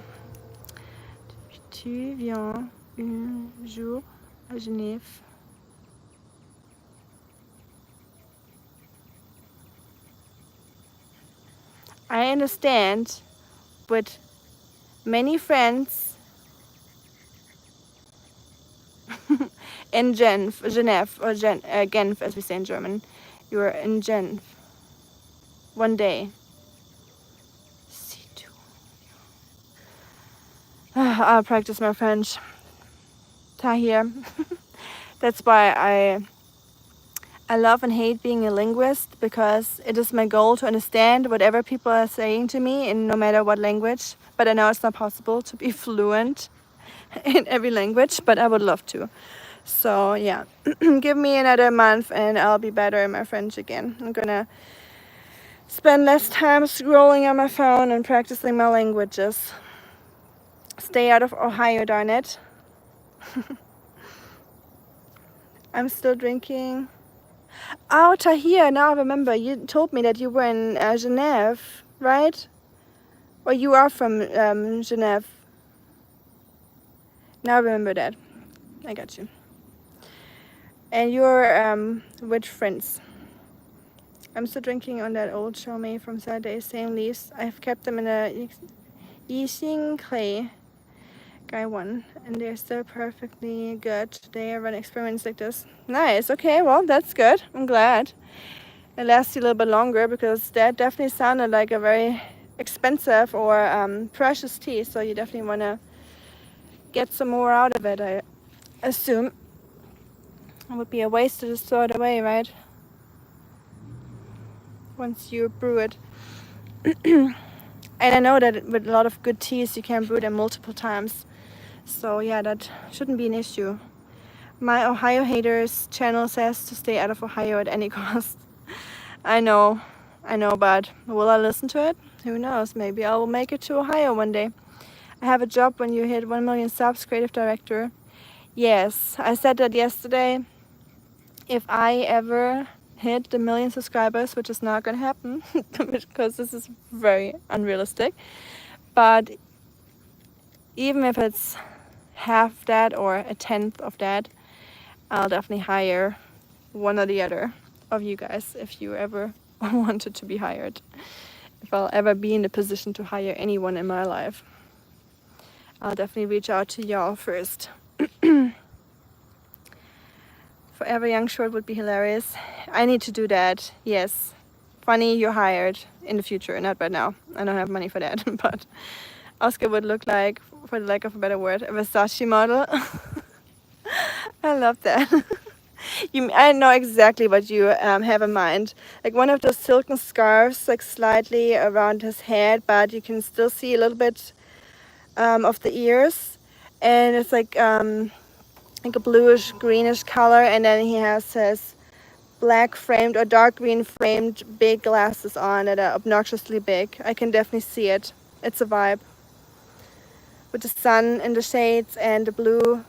Tu viens un jour à Genève. I understand, but many friends in Genève, or Genf, as we say in German. You are in Genf. One day. I'll practice my French. Tahir. That's why I love and hate being a linguist, because it is my goal to understand whatever people are saying to me in no matter what language. But I know it's not possible to be fluent in every language, but I would love to. So yeah, give me another month and I'll be better in my French again. I'm gonna spend less time scrolling on my phone and practicing my languages. Stay out of Ohio, darn it. I'm still drinking. Oh, Tahir, now I remember. You told me that you were in Genève, right? Or you are from Genève. Now I remember that. I got you. And you're with friends. I'm still drinking on that old Chaumet from Saturday, same leaves. I've kept them in a Yixing clay guy one, and they're still perfectly good. They run experiments like this. Nice. Okay, well, that's good. I'm glad it lasts you a little bit longer, because that definitely sounded like a very expensive or precious tea, so you definitely want to get some more out of it, I assume. It would be a waste to just throw it away, right? Once you brew it. And I know that with a lot of good teas you can brew them multiple times, so yeah, that shouldn't be an issue. My Ohio haters channel says to stay out of Ohio at any cost. I know, but will I listen to it? Who knows, maybe I will make it to Ohio one day. I have a job when you hit 1 million subs, creative director. Yes, I said that yesterday. If I ever hit the 1 million subscribers, which is not gonna happen because this is very unrealistic, but even if it's half that or a tenth of that, I'll definitely hire one or the other of you guys if you ever wanted to be hired. If I'll ever be in the position to hire anyone in my life, I'll definitely reach out to y'all first. Forever Young short would be hilarious. I need to do that, yes. Funny, you're hired in the future, not right now. I don't have money for that, but Oscar would look like, for the lack of a better word, a Versace model. I love that. I know exactly what you have in mind. Like one of those silken scarves, like slightly around his head, but you can still see a little bit of the ears. And it's like a bluish greenish color, and then he has his black framed or dark green framed big glasses on that are obnoxiously big. I can definitely see it. It's a vibe with the sun in the shades and the blue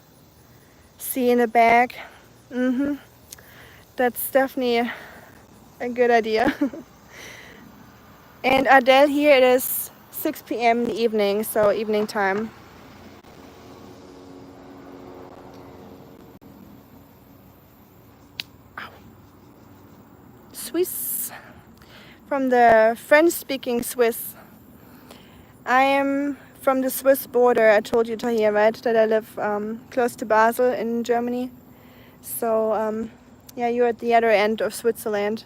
see in the back. That's definitely a good idea. And Adele, here it is 6 p.m. in the evening, so evening time. Swiss, from the French-speaking Swiss. I am from the Swiss border. I told you, Tahir, right, that I live close to Basel in Germany. So yeah, you're at the other end of Switzerland.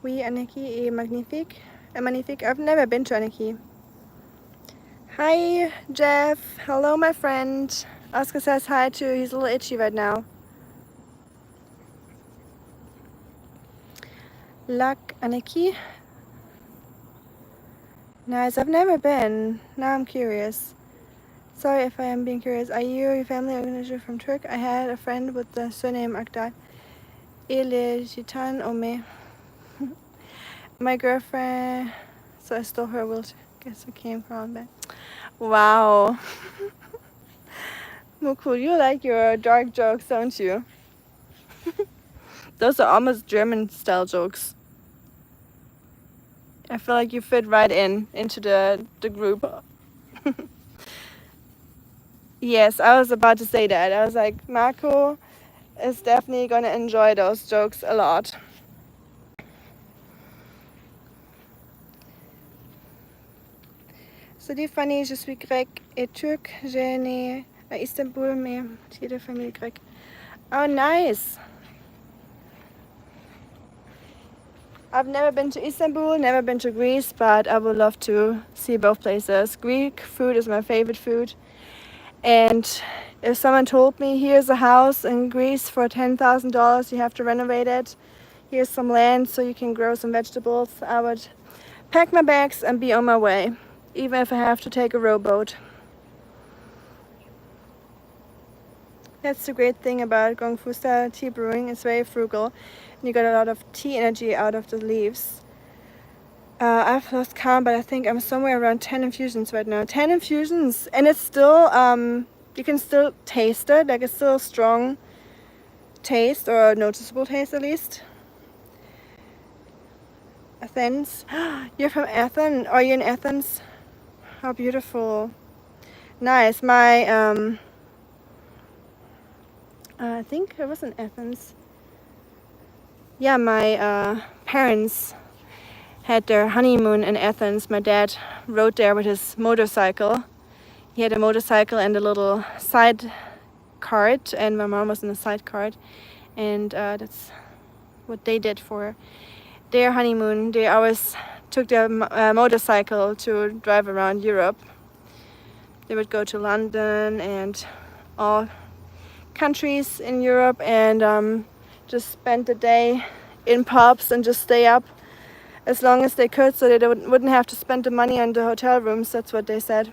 Oui, Anneki est magnifique. Magnifique. I've never been to Anneki. Hi, Jeff. Hello, my friend. Oscar says hi too. He's a little itchy right now. Lac Anneki. Nice. I've never been. Now I'm curious. Sorry if I am being curious. Are you or your family organization from Turk? I had a friend with the surname Akdar. Ele Gitan Ome. My girlfriend. So I stole her wheelchair. Guess we came from that. Wow. Mukul, you like your dark jokes, don't you? Those are almost German style jokes. I feel like you fit right into the group. Yes, I was about to say that. I was like, Marco is definitely gonna enjoy those jokes a lot. So die funny, je suis grec et turc. J'ai né à Istanbul, mais j'ai de famille grecque. Oh, nice. I've never been to Istanbul, never been to Greece, but I would love to see both places. Greek food is my favorite food. And if someone told me, here's a house in Greece for $10,000, you have to renovate it, here's some land so you can grow some vegetables, I would pack my bags and be on my way, even if I have to take a rowboat. That's the great thing about Gong Fu style tea brewing. It's very frugal and you get a lot of tea energy out of the leaves. I've lost count, but I think I'm somewhere around 10 infusions right now. 10 infusions, and it's still, you can still taste it, like it's still a strong taste, or a noticeable taste at least. Athens. You're from Athens? Are you in Athens? How beautiful. Nice. My, I think it was in Athens. Yeah, my parents had their honeymoon in Athens. My dad rode there with his motorcycle. He had a motorcycle and a little side cart, and my mom was in a side cart, and that's what they did for their honeymoon. They always took their motorcycle to drive around Europe. They would go to London and all countries in Europe and just spend the day in pubs and just stay up as long as they could, so they wouldn't have to spend the money on the hotel rooms. That's what they said.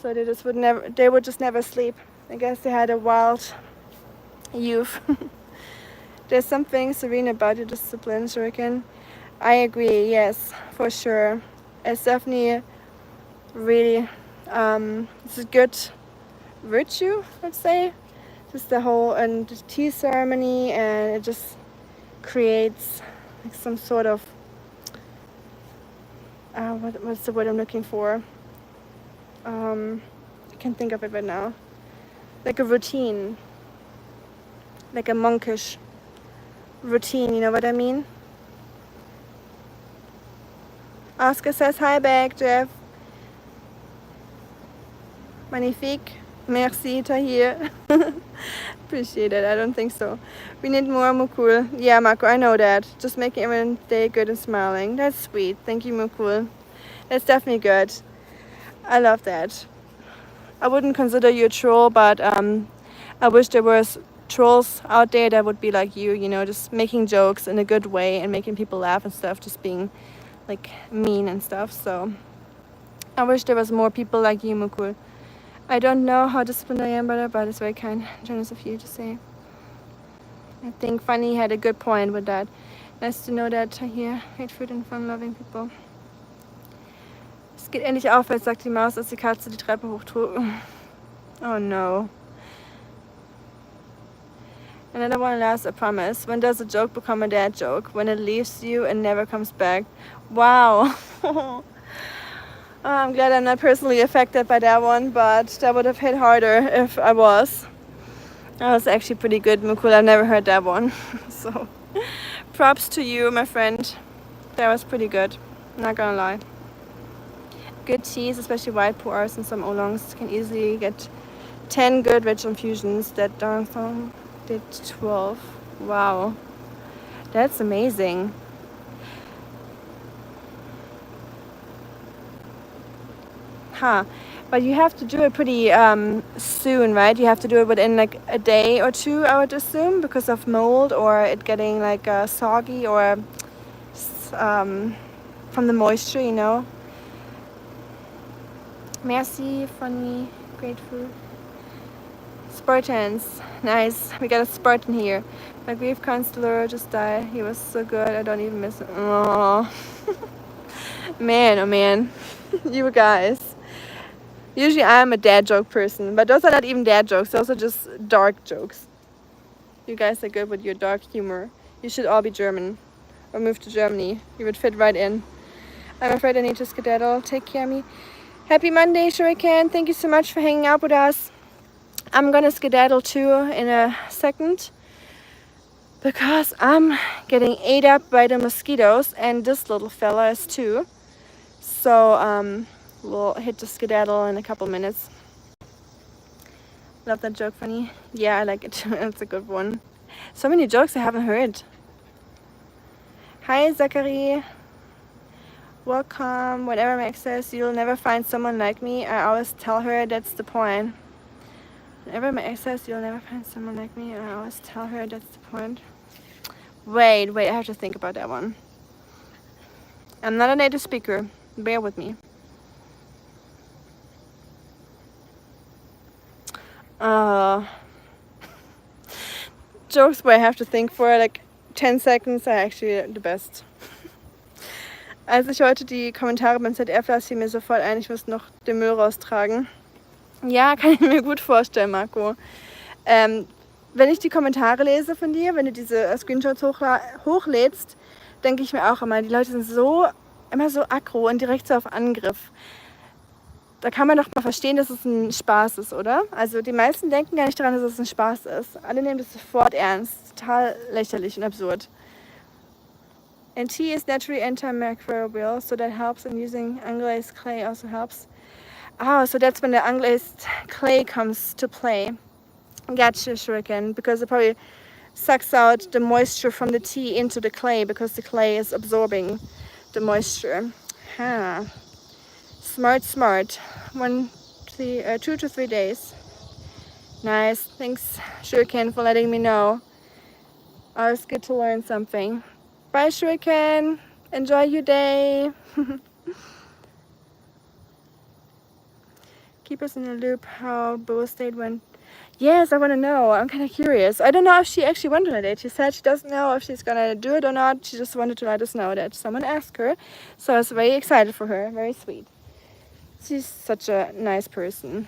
So they would just never sleep. I guess they had a wild youth. There's something serene about your discipline, Shuriken. I agree, yes, for sure. It's definitely really, it's a good virtue, let's say. Just the whole and the tea ceremony, and it just creates like some sort of what's the word I'm looking for? I can't think of it right now. Like a routine, like a monkish routine, you know what I mean? Oscar says hi back, Jeff. Magnifique. Merci, Tahir. Appreciate it. I don't think so. We need more, Mukul. Yeah, Marco, I know that. Just making everyone day good and smiling. That's sweet. Thank you, Mukul. That's definitely good. I love that. I wouldn't consider you a troll, but I wish there was trolls out there that would be like you know, just making jokes in a good way and making people laugh and stuff, just being like mean and stuff. So I wish there was more people like you, Mukul. I don't know how disciplined I am, but it's very kind, generous of you to say. I think Fanny had a good point with that. Nice to know that here, hate food and fun-loving people. Es geht endlich aufwärts, sagt die Maus, als die Katze die Treppe hochtrug. Oh no. Another one last, I promise. When does a joke become a dad joke? When it leaves you and never comes back. Wow. Oh, I'm glad I'm not personally affected by that one, but that would have hit harder if I was. That was actually pretty good, Mukul. I've never heard that one. So, props to you, my friend. That was pretty good. Not gonna lie. Good teas, especially white pours and some oolongs, can easily get 10 good veg infusions. That darn thing did 12. Wow. That's amazing. Huh. But you have to do it pretty soon, right? You have to do it within like a day or two, I would assume, because of mold or it getting like soggy or from the moisture, you know. Merci, funny, grateful. Spartans, nice. We got a Spartan here. My grief counselor just died. He was so good. I don't even miss him. Oh, man, oh man, you guys. Usually I'm a dad joke person, but those are not even dad jokes. Those are just dark jokes. You guys are good with your dark humor. You should all be German or move to Germany. You would fit right in. I'm afraid I need to skedaddle. Take care of me. Happy Monday, Shuriken. Thank you so much for hanging out with us. I'm gonna skedaddle too in a second because I'm getting ate up by the mosquitoes and this little fella is too. So we'll hit the skedaddle in a couple minutes. Love that joke, funny. Yeah, I like it too. It's a good one. So many jokes I haven't heard. Hi, Zachary. Welcome. Whatever makes sense, you'll never find someone like me. I always tell her that's the point. Whenever my ex says you'll never find someone like me, I always tell her that's the point. Wait, I have to think about that one. I'm not a native speaker. Bear with me. Jokes where I have to think for like 10 seconds are actually the best. Als ich heute die Kommentare beim ZDF las, fiel mir sofort ein, ich muss noch den Müll raustragen. Ja, kann ich mir gut vorstellen, Marco. Wenn ich die Kommentare lese von dir, wenn du diese Screenshots hochlädst, denke ich mir auch immer, die Leute sind immer so aggro und direkt so auf Angriff. Da kann man doch mal verstehen, dass es ein Spaß ist, oder? Also die meisten denken gar nicht daran, dass es ein Spaß ist. Alle nehmen das sofort ernst. Total lächerlich und absurd. And tea is naturally antimicrobial, so that helps, and using unglazed clay also helps. Oh, so that's when the unglazed clay comes to play. Gotcha, Shuriken, because it probably sucks out the moisture from the tea into the clay because the clay is absorbing the moisture. Huh. Smart. 2 to 3 days. Nice. Thanks, Shuriken, for letting me know. Always good to learn something. Bye, Shuriken. Enjoy your day. Keep us in the loop how Bo's date went. Yes, I want to know. I'm kind of curious. I don't know if she actually went on a date. She said she doesn't know if she's gonna do it or not. She just wanted to let us know that someone asked her. So I was very excited for her. Very sweet. She's such a nice person.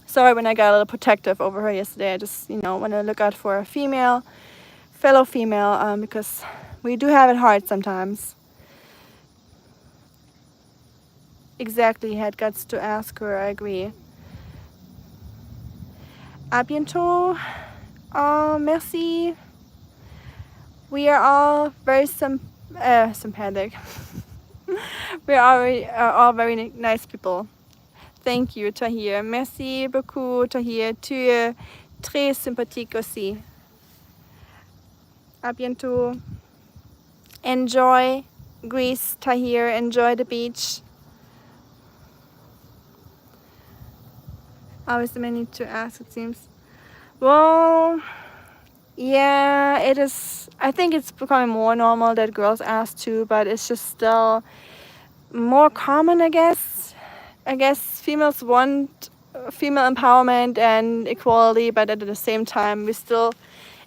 Sorry when I got a little protective over her yesterday. I just, want to look out for a fellow female, because we do have it hard sometimes. Exactly, had guts to ask her, I agree. À bientôt. Oh, merci. We are all very sympathetic. We are all very nice people. Thank you, Tahir. Merci beaucoup, Tahir. Tu es très sympathique aussi. À bientôt. Enjoy Greece, Tahir. Enjoy the beach. Always the man need to ask, it seems. Well, yeah, it is. I think it's becoming more normal that girls ask too, but it's just still more common, I guess. I guess females want female empowerment and equality, but at the same time, we still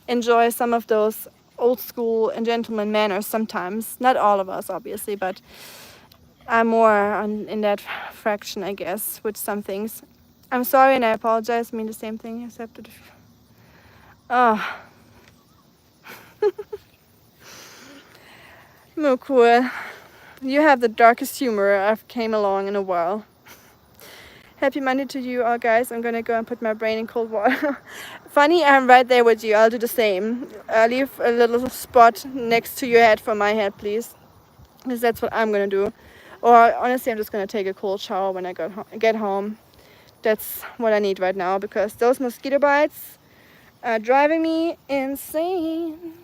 enjoy some of those old school and gentleman manners sometimes. Not all of us, obviously, but I'm more in that fraction, I guess, with some things. I'm sorry and I apologize. I mean the same thing, except that. Oh, no cool. You have the darkest humor I've came along in a while. Happy Monday to you all, guys. I'm gonna go and put my brain in cold water. Funny, I'm right there with you. I'll do the same. Leave a little spot next to your head for my head, please. Because that's what I'm gonna do. Or honestly, I'm just gonna take a cold shower when I get home. That's what I need right now because those mosquito bites are driving me insane.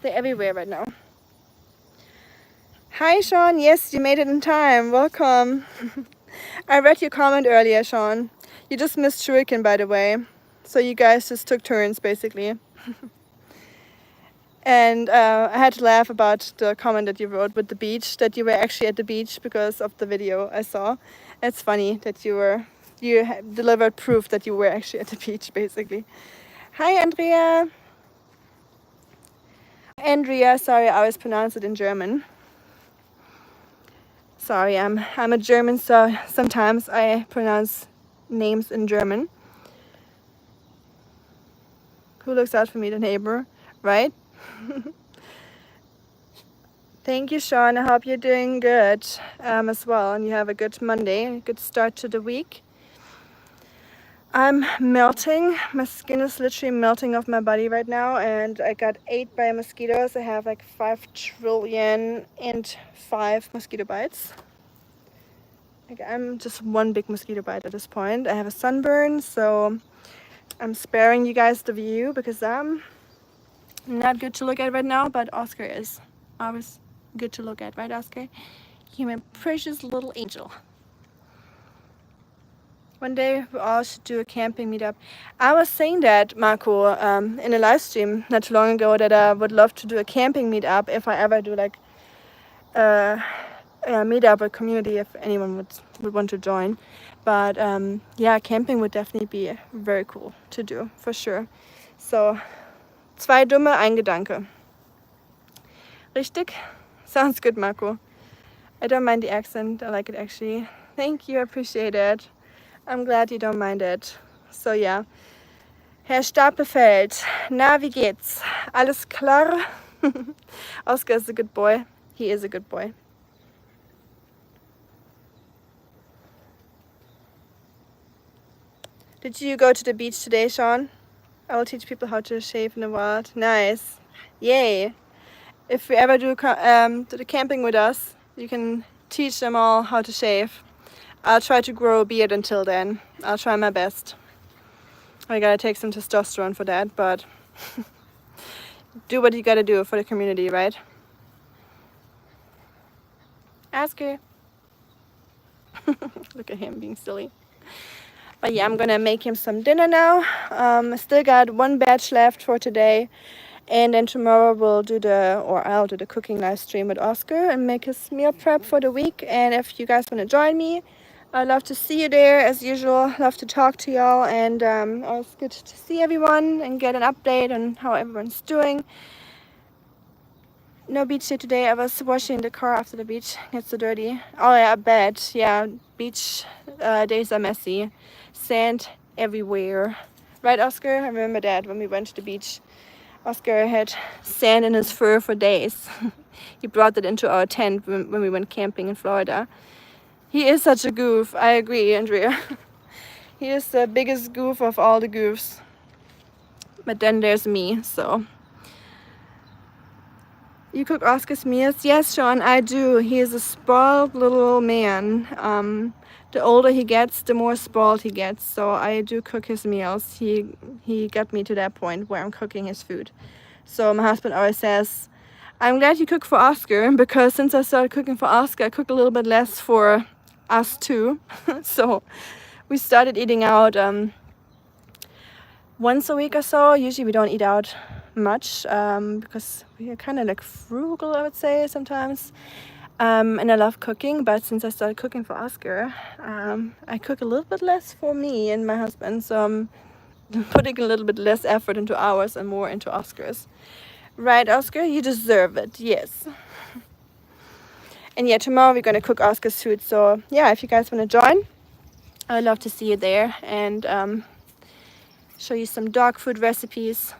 They're everywhere right now. Hi, Sean. Yes, you made it in time. Welcome. I read your comment earlier, Sean. You just missed Shuriken, by the way. So you guys just took turns, basically. And I had to laugh about the comment that you wrote with the beach, that you were actually at the beach because of the video I saw. It's funny that you delivered proof that you were actually at the beach, basically. Hi, Andrea. Andrea, sorry, I always pronounce it in German. Sorry, I'm a German, so sometimes I pronounce names in German. Who looks out for me? The neighbor, right? Thank you, Sean. I hope you're doing good as well, and you have a good Monday, a good start to the week. I'm melting. My skin is literally melting off my body right now, and I got 8 by mosquitoes. I have like 5,000,000,005 mosquito bites. Like, I'm just one big mosquito bite at this point. I have a sunburn, so I'm sparing you guys the view because I'm not good to look at right now, but Oscar is always good to look at, right, Oscar? You're my precious little angel. One day we all should do a camping meetup. I was saying that, Marco, in a live stream not too long ago, that I would love to do a camping meetup if I ever do like a meetup, a community, if anyone would want to join. But yeah, camping would definitely be very cool to do, for sure. So, 2 dumme, ein Gedanke. Richtig? Sounds good, Marco. I don't mind the accent. I like it actually. Thank you, I appreciate it. I'm glad you don't mind it. So yeah. Herr Stapelfeld, na, wie geht's? Alles klar? Oscar is a good boy. He is a good boy. Did you go to the beach today, Sean? I will teach people how to shave in the wild. Nice. Yay. If we ever do the camping with us, you can teach them all how to shave. I'll try to grow a beard until then. I'll try my best. I gotta take some testosterone for that, but do what you gotta do for the community, right? Ask her. Look at him being silly. But yeah, I'm gonna make him some dinner now. I still got 1 batch left for today. And then tomorrow I'll do the cooking live stream with Oscar and make his meal prep for the week. And if you guys want to join me, I'd love to see you there as usual. Love to talk to y'all, and it's good to see everyone and get an update on how everyone's doing. No beach day today. I was washing the car after the beach gets so dirty. Oh yeah, I bet. Yeah, beach days are messy. Sand everywhere. Right, Oscar? I remember that when we went to the beach. Oscar had sand in his fur for days. He brought it into our tent when we went camping in Florida. He is such a goof. I agree, Andrea. He is the biggest goof of all the goofs. But then there's me, so. You cook Oscar's meals? Yes, Sean, I do. He is a spoiled little man. The older he gets, the more spoiled he gets. So I do cook his meals. He got me to that point where I'm cooking his food. So my husband always says, I'm glad you cook for Oscar, because since I started cooking for Oscar, I cook a little bit less for us too. So we started eating out once a week or so. Usually we don't eat out much because we are kind of like frugal, I would say, sometimes. And I love cooking, but since I started cooking for Oscar, I cook a little bit less for me and my husband. So I'm putting a little bit less effort into ours and more into Oscar's. Right, Oscar? You deserve it, yes. And yeah, tomorrow we're gonna cook Oscar's food. So yeah, if you guys want to join, I'd love to see you there and show you some dog food recipes.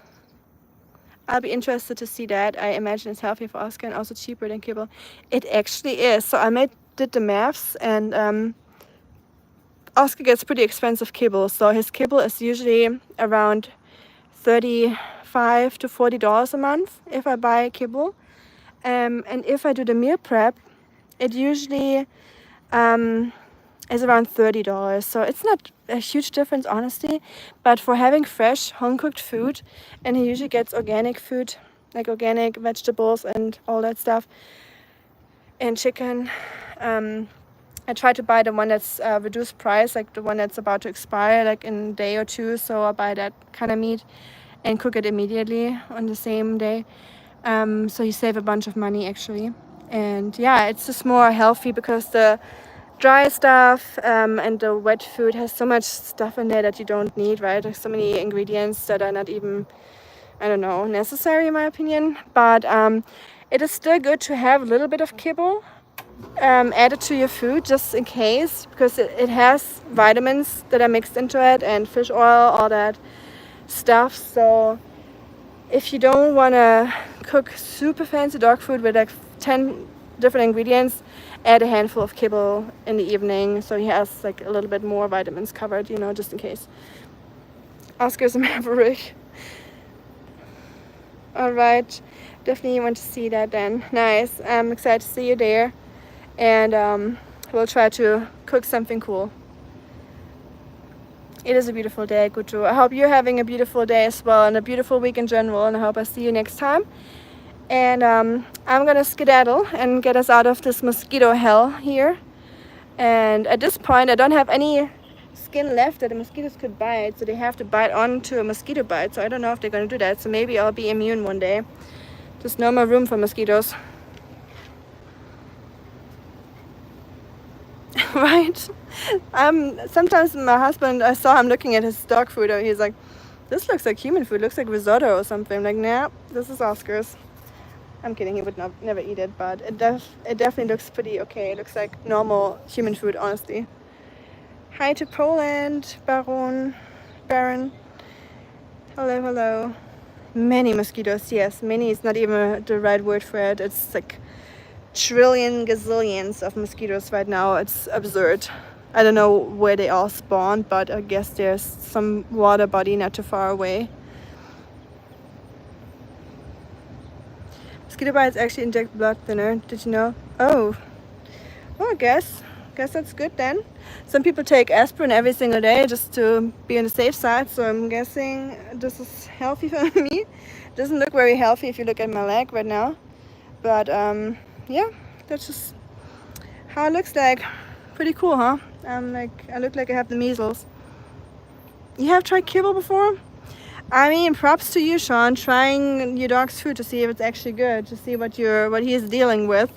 I'll be interested to see that. I imagine it's healthy for Oscar and also cheaper than kibble. It actually is. So I did the maths, and Oscar gets pretty expensive kibble. So his kibble is usually around $35 to $40 a month if I buy kibble. And if I do the meal prep, it usually is around $30. So it's not a huge difference, honestly. But for having fresh home-cooked food, and he usually gets organic food, like organic vegetables and all that stuff, and chicken. I try to buy the one that's reduced price, like the one that's about to expire, like in a day or two. So I buy that kind of meat and cook it immediately on the same day. So you save a bunch of money actually. And yeah, it's just more healthy because the dry stuff and the wet food has so much stuff in there that you don't need, right? There's so many ingredients that are not even, I don't know, necessary in my opinion. But it is still good to have a little bit of kibble added to your food just in case, because it has vitamins that are mixed into it and fish oil, all that stuff. So if you don't want to cook super fancy dog food with like 10 different ingredients, add a handful of kibble in the evening so he has like a little bit more vitamins covered, you know, just in case. Oscar's a maverick. All right, definitely want to see that then. Nice. I'm excited to see you there, and we'll try to cook something cool. It is a beautiful day, Gutu. I hope you're having a beautiful day as well, and a beautiful week in general, and I hope I see you next time. And I'm gonna skedaddle and get us out of this mosquito hell here. And at this point, I don't have any skin left that the mosquitoes could bite, so they have to bite onto a mosquito bite. So I don't know if they're gonna do that. So maybe I'll be immune one day. Just no more room for mosquitoes. Right? Sometimes my husband, I saw him looking at his dog food, and he's like, "This looks like human food. Looks like risotto or something." I'm like, nah, this is Oscar's. I'm kidding. He would never eat it, but it definitely looks pretty okay. It looks like normal human food, honestly. Hi to Poland, Baron. Hello, hello. Many mosquitoes. Yes, many is not even the right word for it. It's like trillion gazillions of mosquitoes right now. It's absurd. I don't know where they all spawned, but I guess there's some water body not too far away. Mosquito bites actually inject blood thinner. Did you know? Oh, well, I guess that's good then. Some people take aspirin every single day just to be on the safe side, so I'm guessing this is healthy for me. Doesn't look very healthy if you look at my leg right now, but yeah, that's just how it looks like. Pretty cool, huh? I look like I have the measles. You have tried kibble before? I mean, props to you, Sean, trying your dog's food to see if it's actually good, to see what he is dealing with.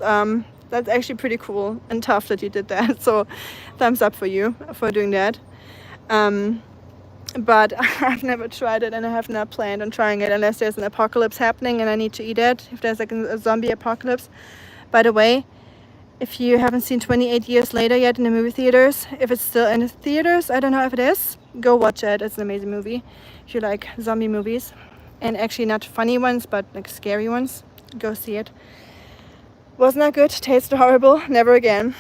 That's actually pretty cool and tough that you did that. So, thumbs up for you for doing that. But I've never tried it, and I have not planned on trying it unless there's an apocalypse happening and I need to eat it. If there's like a zombie apocalypse. By the way, if you haven't seen 28 Years Later yet in the movie theaters, if it's still in the theaters, I don't know if it is, go watch it. It's an amazing movie if you like zombie movies, and actually not funny ones but like scary ones. Go see it. Was not good, tasted horrible, never again.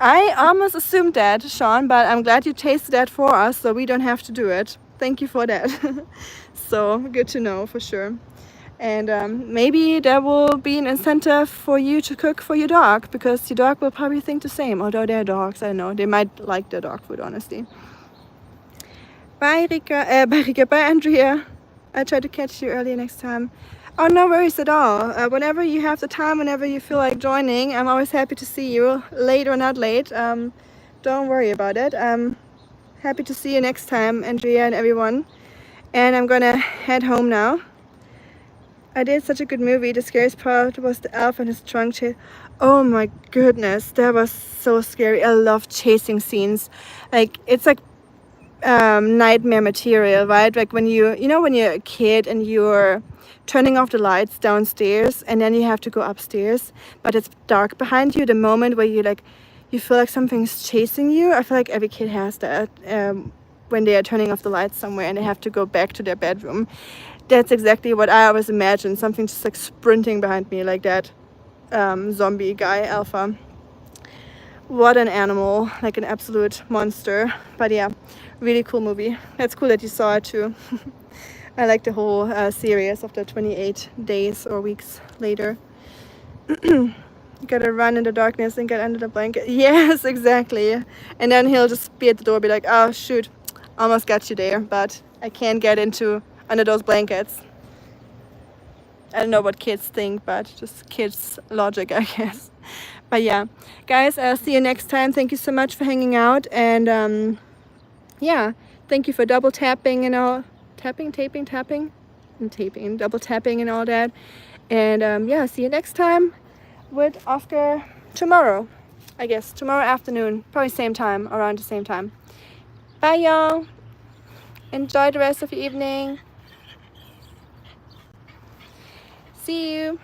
I almost assumed that, Sean, but I'm glad you tasted that for us so we don't have to do it. Thank you for that. So good to know for sure. And maybe there will be an incentive for you to cook for your dog, because your dog will probably think the same, although they're dogs. I don't know, they might like their dog food, honestly. Bye, Rika. Bye, Andrea. I'll try to catch you earlier next time. Oh, no worries at all. Whenever you have the time, whenever you feel like joining, I'm always happy to see you, late or not late. Don't worry about it. I'm happy to see you next time, Andrea and everyone. And I'm gonna head home now. I did such a good movie. The scariest part was the elf and his trunk chase. Oh my goodness, that was so scary. I love chasing scenes. Like, it's like nightmare material, right? Like when when you're a kid and you're turning off the lights downstairs and then you have to go upstairs, but it's dark behind you. The moment where you feel like something's chasing you. I feel like every kid has that when they are turning off the lights somewhere and they have to go back to their bedroom. That's exactly what I always imagine. Something just like sprinting behind me, like that zombie guy, Alpha. What an animal, like an absolute monster. But yeah, really cool movie. That's cool that you saw it too. I like the whole series of the 28 days or weeks later. You gotta run in the darkness and get under the blanket. Yes, exactly. And then he'll just be at the door, be like, oh shoot, almost got you there, but I can't get under those blankets. I don't know what kids think, but just kids' logic, I guess. But yeah, guys, I'll see you next time. Thank you so much for hanging out, and yeah, thank you for double tapping and all, taping, double tapping and all that. And yeah, see you next time with Oscar tomorrow, I guess, tomorrow afternoon, probably same time, around the same time. Bye, y'all. Enjoy the rest of your evening. See you.